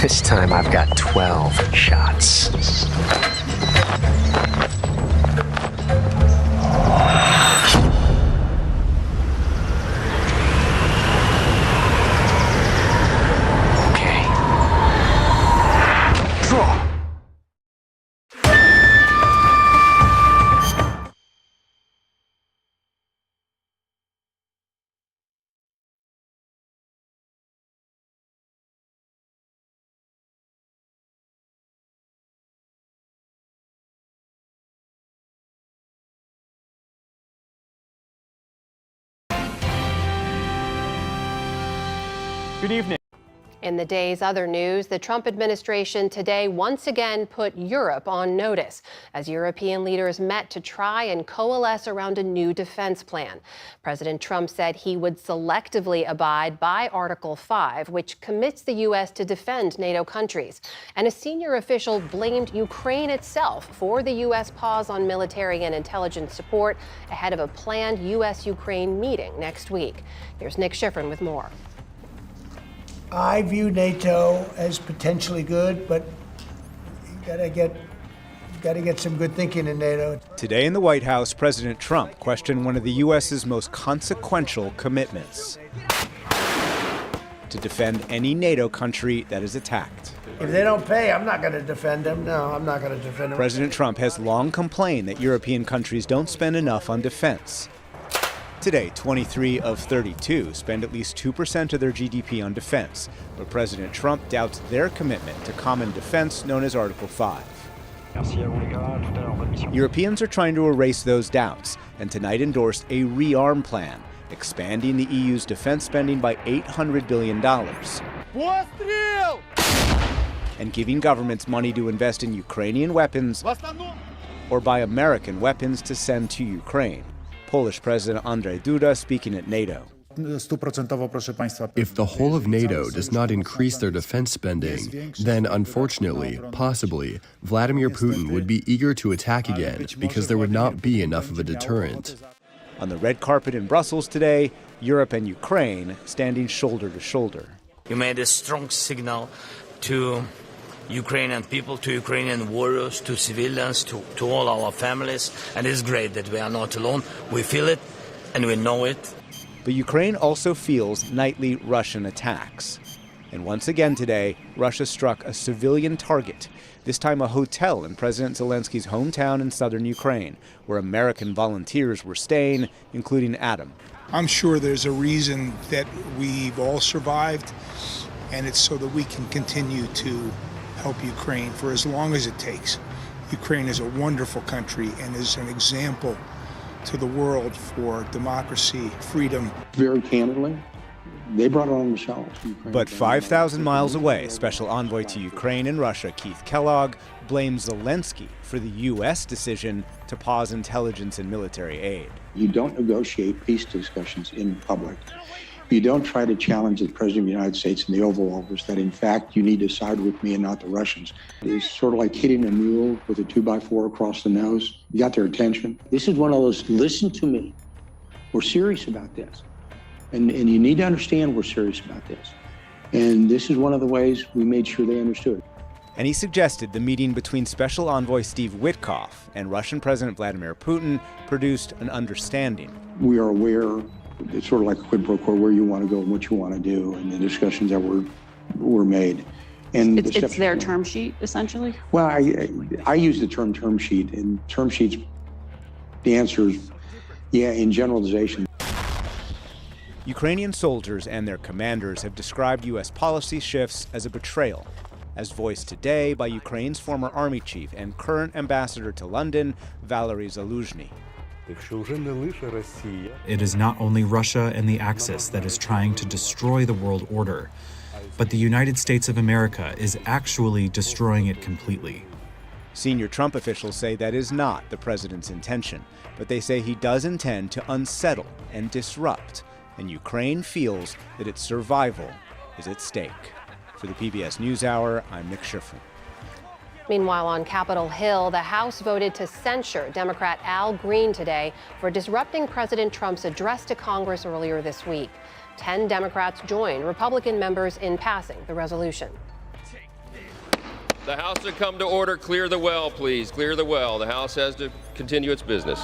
This time I've got 12 shots. Good evening. In the day's other news, the Trump administration today once again put Europe on notice as European leaders met to try and coalesce around a new defense plan. President Trump said he would selectively abide by Article 5, which commits the U.S. to defend NATO countries. And a senior official blamed Ukraine itself for the U.S. pause on military and intelligence support ahead of a planned U.S.-Ukraine meeting next week. Here's Nick Schifrin with more. I view NATO as potentially good, but you gotta get some good thinking in NATO. Today in the White House, President Trump questioned one of the U.S.'s most consequential commitments: to defend any NATO country that is attacked. If they don't pay, I'm not gonna defend them. No, I'm not gonna defend them. President Trump has long complained that European countries don't spend enough on defense. Today, 23 of 32 spend at least 2% of their GDP on defense, but President Trump doubts their commitment to common defense known as Article 5. Europeans are trying to erase those doubts, and tonight endorsed a rearm plan, expanding the EU's defense spending by $800 billion. And giving governments money to invest in Ukrainian weapons or buy American weapons to send to Ukraine. Polish President Andrzej Duda speaking at NATO. If the whole of NATO does not increase their defense spending, then unfortunately, possibly, Vladimir Putin would be eager to attack again because there would not be enough of a deterrent. On the red carpet in Brussels today, Europe and Ukraine standing shoulder to shoulder. You made a strong signal to Ukrainian people, to Ukrainian warriors, to civilians, to all our families, and it's great that we are not alone. We feel it and we know it. But Ukraine also feels nightly Russian attacks. And once again today, Russia struck a civilian target, this time a hotel in President Zelensky's hometown in southern Ukraine, where American volunteers were staying, including Adam. I'm sure there's a reason that we've all survived, and it's so that we can continue to help Ukraine for as long as it takes. Ukraine is a wonderful country and is an example to the world for democracy, freedom. Very candidly, they brought it on themselves. But 5,000 miles away, Special Envoy to Ukraine and Russia, Keith Kellogg, blames Zelensky for the U.S. decision to pause intelligence and military aid. You don't negotiate peace discussions in public. You don't try to challenge the President of the United States in the Oval Office that, in fact, you need to side with me and not the Russians. It's sort of like hitting a mule with a 2x4 across the nose. You got their attention. This is one of those, listen to me. We're serious about this. And you need to understand we're serious about this. And this is one of the ways we made sure they understood. And he suggested the meeting between Special Envoy Steve Witkoff and Russian President Vladimir Putin produced an understanding. We are aware, it's sort of like a quid pro quo, where you want to go and what you want to do, and the discussions that were made. And it's their term sheet, essentially? Well, I use the term sheet, and term sheets, the answer is, yeah, in generalization. Ukrainian soldiers and their commanders have described U.S. policy shifts as a betrayal, as voiced today by Ukraine's former army chief and current ambassador to London, Valery Zaluzhny. It is not only Russia and the Axis that is trying to destroy the world order, but the United States of America is actually destroying it completely. Senior Trump officials say that is not the president's intention, but they say he does intend to unsettle and disrupt, and Ukraine feels that its survival is at stake. For the PBS NewsHour, I'm Nick Schifrin. Meanwhile, on Capitol Hill, the House voted to censure Democrat Al Green today for disrupting President Trump's address to Congress earlier this week. 10 Democrats joined Republican members in passing the resolution. The House to come to order. Clear the well, please. Clear the well. The House has to continue its business.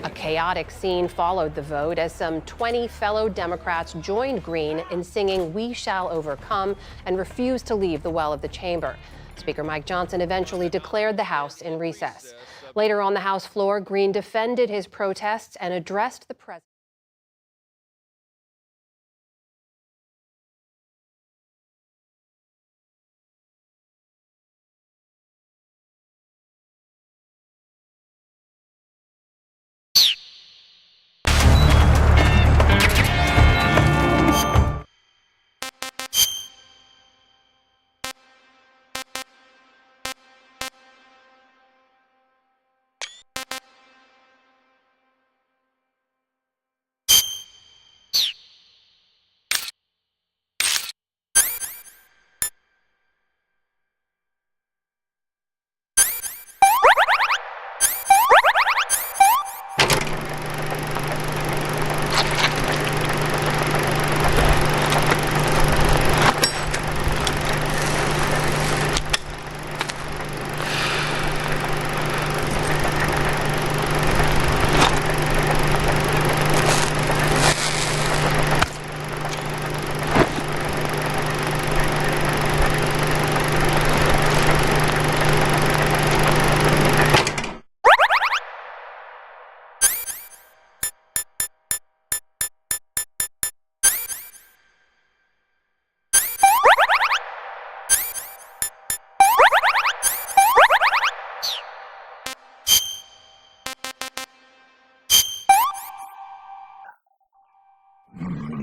A chaotic scene followed the vote as some 20 fellow Democrats joined Green in singing "We Shall Overcome" and refused to leave the well of the chamber. Speaker Mike Johnson eventually declared the House in recess. Later on the House floor, Green defended his protests and addressed the president.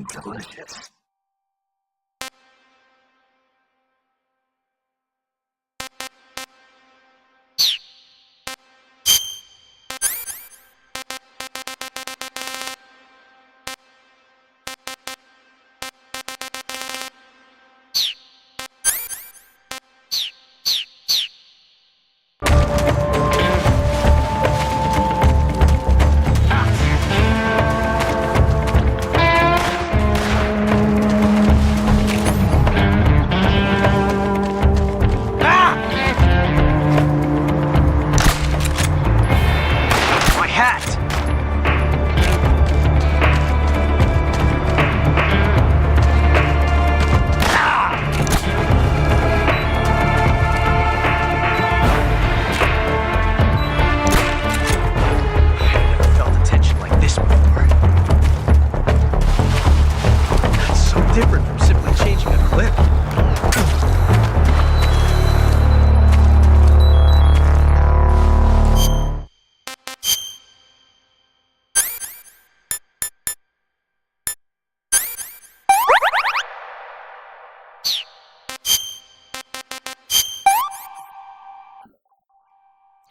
delicious.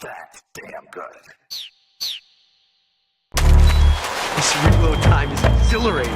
That's damn good. This reload time is exhilarating.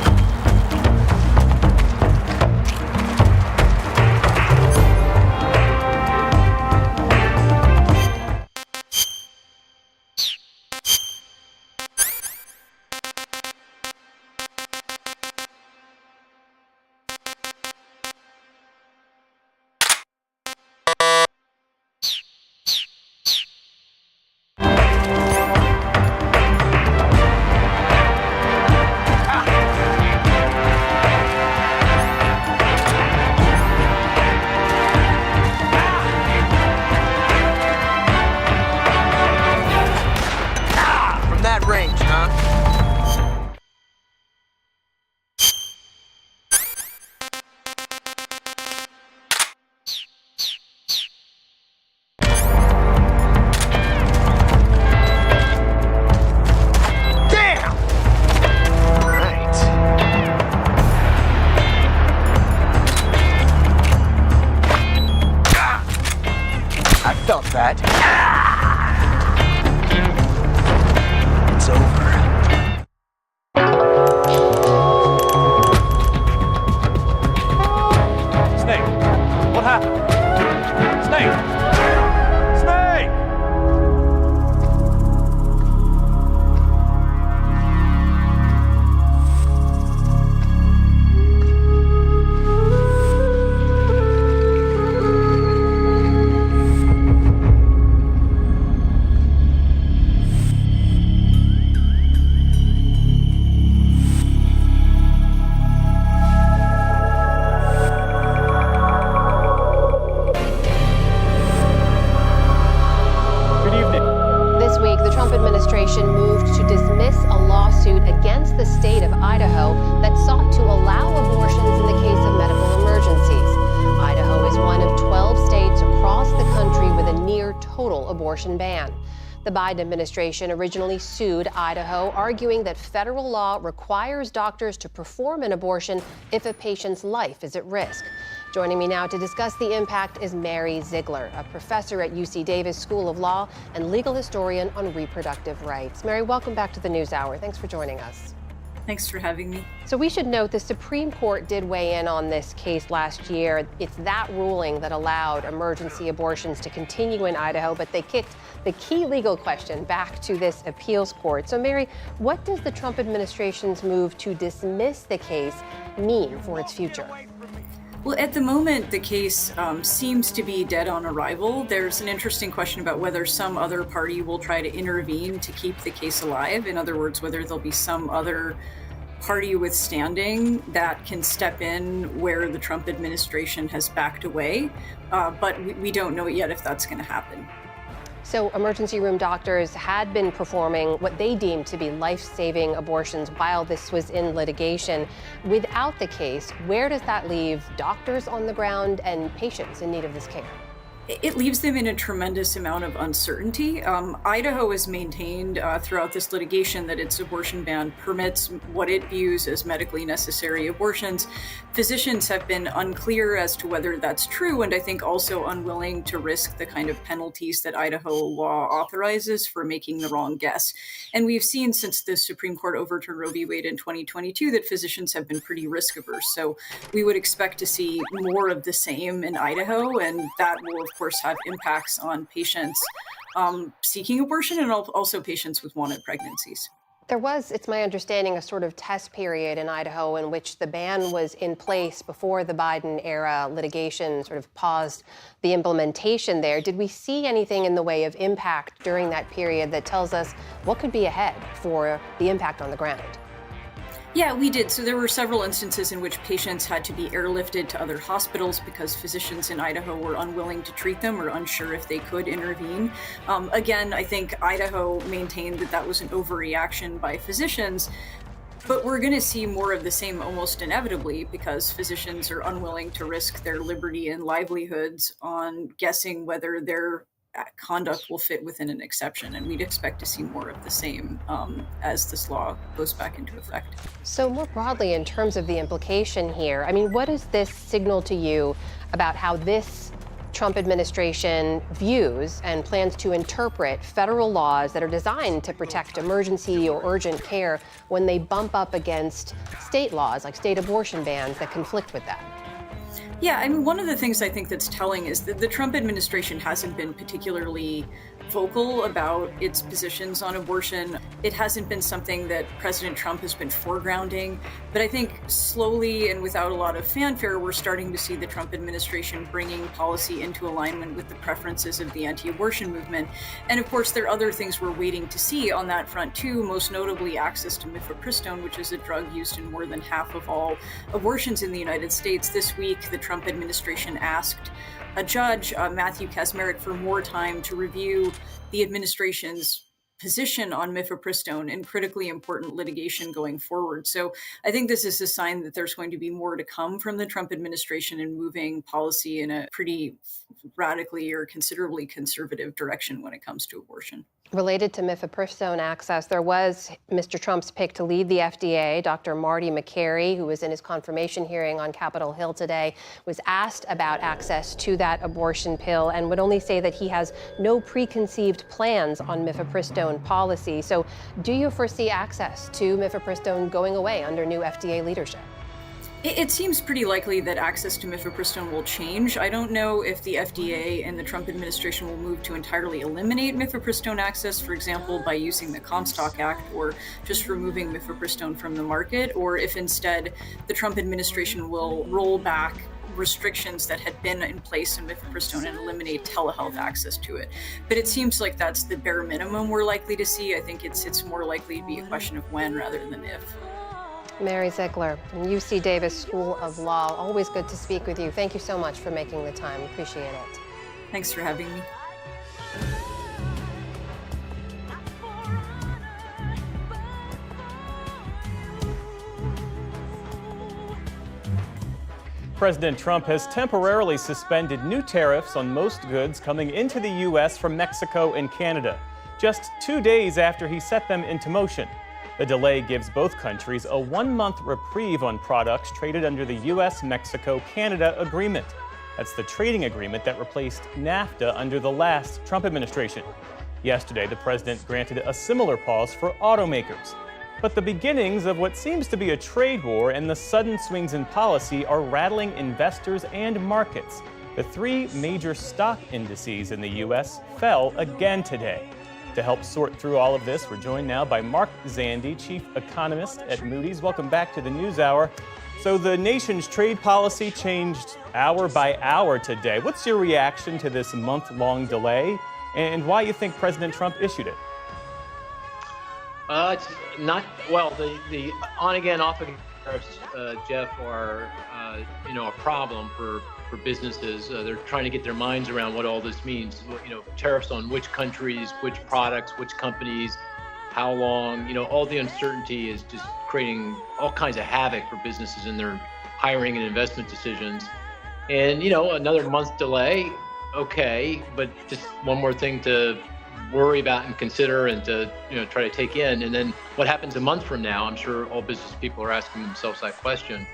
It's over. Snake, what happened? Snake! Snake! Moved to dismiss a lawsuit against the state of Idaho that sought to allow abortions in the case of medical emergencies. Idaho is one of 12 states across the country with a near total abortion ban. The Biden administration originally sued Idaho, arguing that federal law requires doctors to perform an abortion if a patient's life is at risk. Joining me now to discuss the impact is Mary Ziegler, a professor at UC Davis School of Law and legal historian on reproductive rights. Mary, welcome back to the NewsHour. Thanks for joining us. Thanks for having me. So we should note the Supreme Court did weigh in on this case last year. It's that ruling that allowed emergency abortions to continue in Idaho, but they kicked the key legal question back to this appeals court. So Mary, what does the Trump administration's move to dismiss the case mean for its future? Well, at the moment, the case seems to be dead on arrival. There's an interesting question about whether some other party will try to intervene to keep the case alive. In other words, whether there'll be some other party with standing that can step in where the Trump administration has backed away. But we don't know yet if that's going to happen. So emergency room doctors had been performing what they deemed to be life-saving abortions while this was in litigation. Without the case, where does that leave doctors on the ground and patients in need of this care? It leaves them in a tremendous amount of uncertainty. Idaho has maintained throughout this litigation that its abortion ban permits what it views as medically necessary abortions. Physicians have been unclear as to whether that's true, and I think also unwilling to risk the kind of penalties that Idaho law authorizes for making the wrong guess. And we've seen since the Supreme Court overturned Roe v. Wade in 2022 that physicians have been pretty risk averse. So we would expect to see more of the same in Idaho, and that will, of course, have impacts on patients seeking abortion and also patients with wanted pregnancies. There was, it's my understanding, a sort of test period in Idaho in which the ban was in place before the Biden-era litigation sort of paused the implementation there. Did we see anything in the way of impact during that period that tells us what could be ahead for the impact on the ground? Yeah, we did. So there were several instances in which patients had to be airlifted to other hospitals because physicians in Idaho were unwilling to treat them or unsure if they could intervene. Again, I think Idaho maintained that that was an overreaction by physicians, but we're going to see more of the same almost inevitably because physicians are unwilling to risk their liberty and livelihoods on guessing whether their conduct will fit within an exception, and we'd expect to see more of the same as this law goes back into effect. So more broadly, in terms of the implication here, I mean, what does this signal to you about how this Trump administration views and plans to interpret federal laws that are designed to protect emergency or urgent care when they bump up against state laws, like state abortion bans that conflict with that? Yeah, I mean, one of the things I think that's telling is that the Trump administration hasn't been particularly vocal about its positions on abortion. It hasn't been something that President Trump has been foregrounding. But I think slowly and without a lot of fanfare, we're starting to see the Trump administration bringing policy into alignment with the preferences of the anti-abortion movement. And of course, there are other things we're waiting to see on that front too, most notably access to mifepristone, which is a drug used in more than half of all abortions in the United States. This week, the Trump administration asked a judge, Matthew Kaczmarek, for more time to review the administration's position on mifepristone in critically important litigation going forward. So I think this is a sign that there's going to be more to come from the Trump administration in moving policy in a pretty radically or considerably conservative direction when it comes to abortion. Related to mifepristone access, there was Mr. Trump's pick to lead the FDA. Dr. Marty Makary, who was in his confirmation hearing on Capitol Hill today, was asked about access to that abortion pill and would only say that he has no preconceived plans on mifepristone policy. So do you foresee access to mifepristone going away under new FDA leadership? It seems pretty likely that access to mifepristone will change. I don't know if the FDA and the Trump administration will move to entirely eliminate mifepristone access, for example, by using the Comstock Act or just removing mifepristone from the market, or if instead the Trump administration will roll back restrictions that had been in place in mifepristone and eliminate telehealth access to it. But it seems like that's the bare minimum we're likely to see. I think it's more likely to be a question of when rather than if. Mary Ziegler from UC Davis School of Law. Always good to speak with you. Thank you so much for making the time. Appreciate it. Thanks for having me. President Trump has temporarily suspended new tariffs on most goods coming into the U.S. from Mexico and Canada, just 2 days after he set them into motion. The delay gives both countries a 1-month reprieve on products traded under the U.S.-Mexico-Canada agreement. That's the trading agreement that replaced NAFTA under the last Trump administration. Yesterday, the president granted a similar pause for automakers. But the beginnings of what seems to be a trade war and the sudden swings in policy are rattling investors and markets. The 3 major stock indices in the U.S. fell again today. To help sort through all of this, we're joined now by Mark Zandi, chief economist at Moody's. Welcome back to the NewsHour. So the nation's trade policy changed hour by hour today. What's your reaction to this month-long delay, and why you think President Trump issued it? It's not, well, the on-again, off-again tariffs, Jeff, are, a problem for businesses. They're trying to get their minds around what all this means. Tariffs on which countries, which products, which companies, how long, all the uncertainty is just creating all kinds of havoc for businesses in their hiring and investment decisions. And, another month delay okay, but just one more thing to worry about and consider and to try to take in. And then what happens a month from now? I'm sure all business people are asking themselves that question.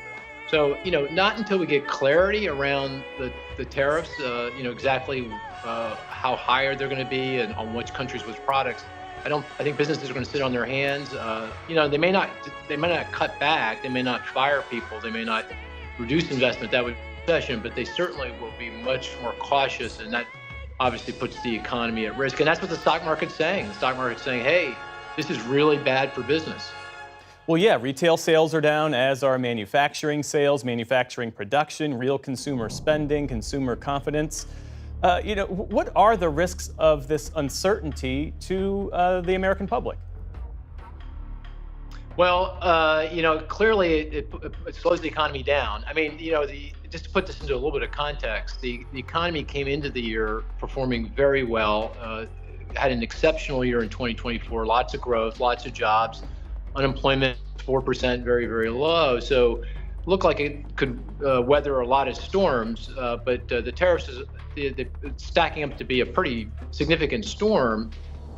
So not until we get clarity around the tariffs, exactly how high they're going to be and on which countries, which products. I think businesses are going to sit on their hands. They may not cut back, they may not fire people, they may not reduce investment. That would be a recession, but they certainly will be much more cautious, and that obviously puts the economy at risk. And that's what the stock market's saying. The stock market's saying, hey, this is really bad for business. Well, yeah, retail sales are down, as are manufacturing sales, manufacturing production, real consumer spending, consumer confidence. What are the risks of this uncertainty to the American public? Well, clearly it slows the economy down. I mean, just to put this into a little bit of context, the economy came into the year performing very well, had an exceptional year in 2024, lots of growth, lots of jobs, unemployment 4%, very, very low. So looked like it could weather a lot of storms, but the tariffs is stacking up to be a pretty significant storm.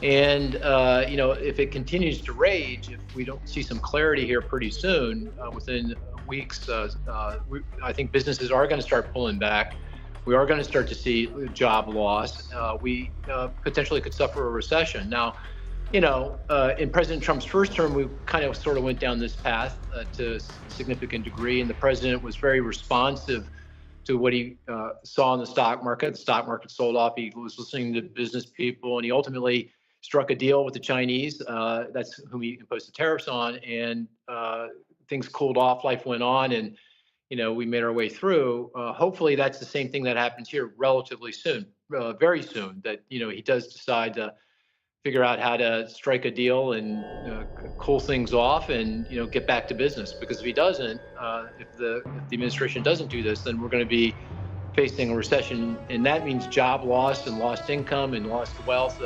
And, if it continues to rage, if we don't see some clarity here pretty soon, within weeks, I think businesses are going to start pulling back. We are going to start to see job loss. We potentially could suffer a recession. Now, in President Trump's first term, we kind of sort of went down this path to a significant degree, and the president was very responsive to what he saw in the stock market. The stock market sold off. He was listening to business people, and he ultimately struck a deal with the Chinese. That's whom he imposed the tariffs on, and things cooled off. Life went on, and we made our way through. Hopefully, that's the same thing that happens here relatively soon, very soon. That he does decide to figure out how to strike a deal and cool things off and get back to business. Because if he doesn't, if the administration doesn't do this, then we're going to be facing a recession, and that means job loss and lost income and lost wealth.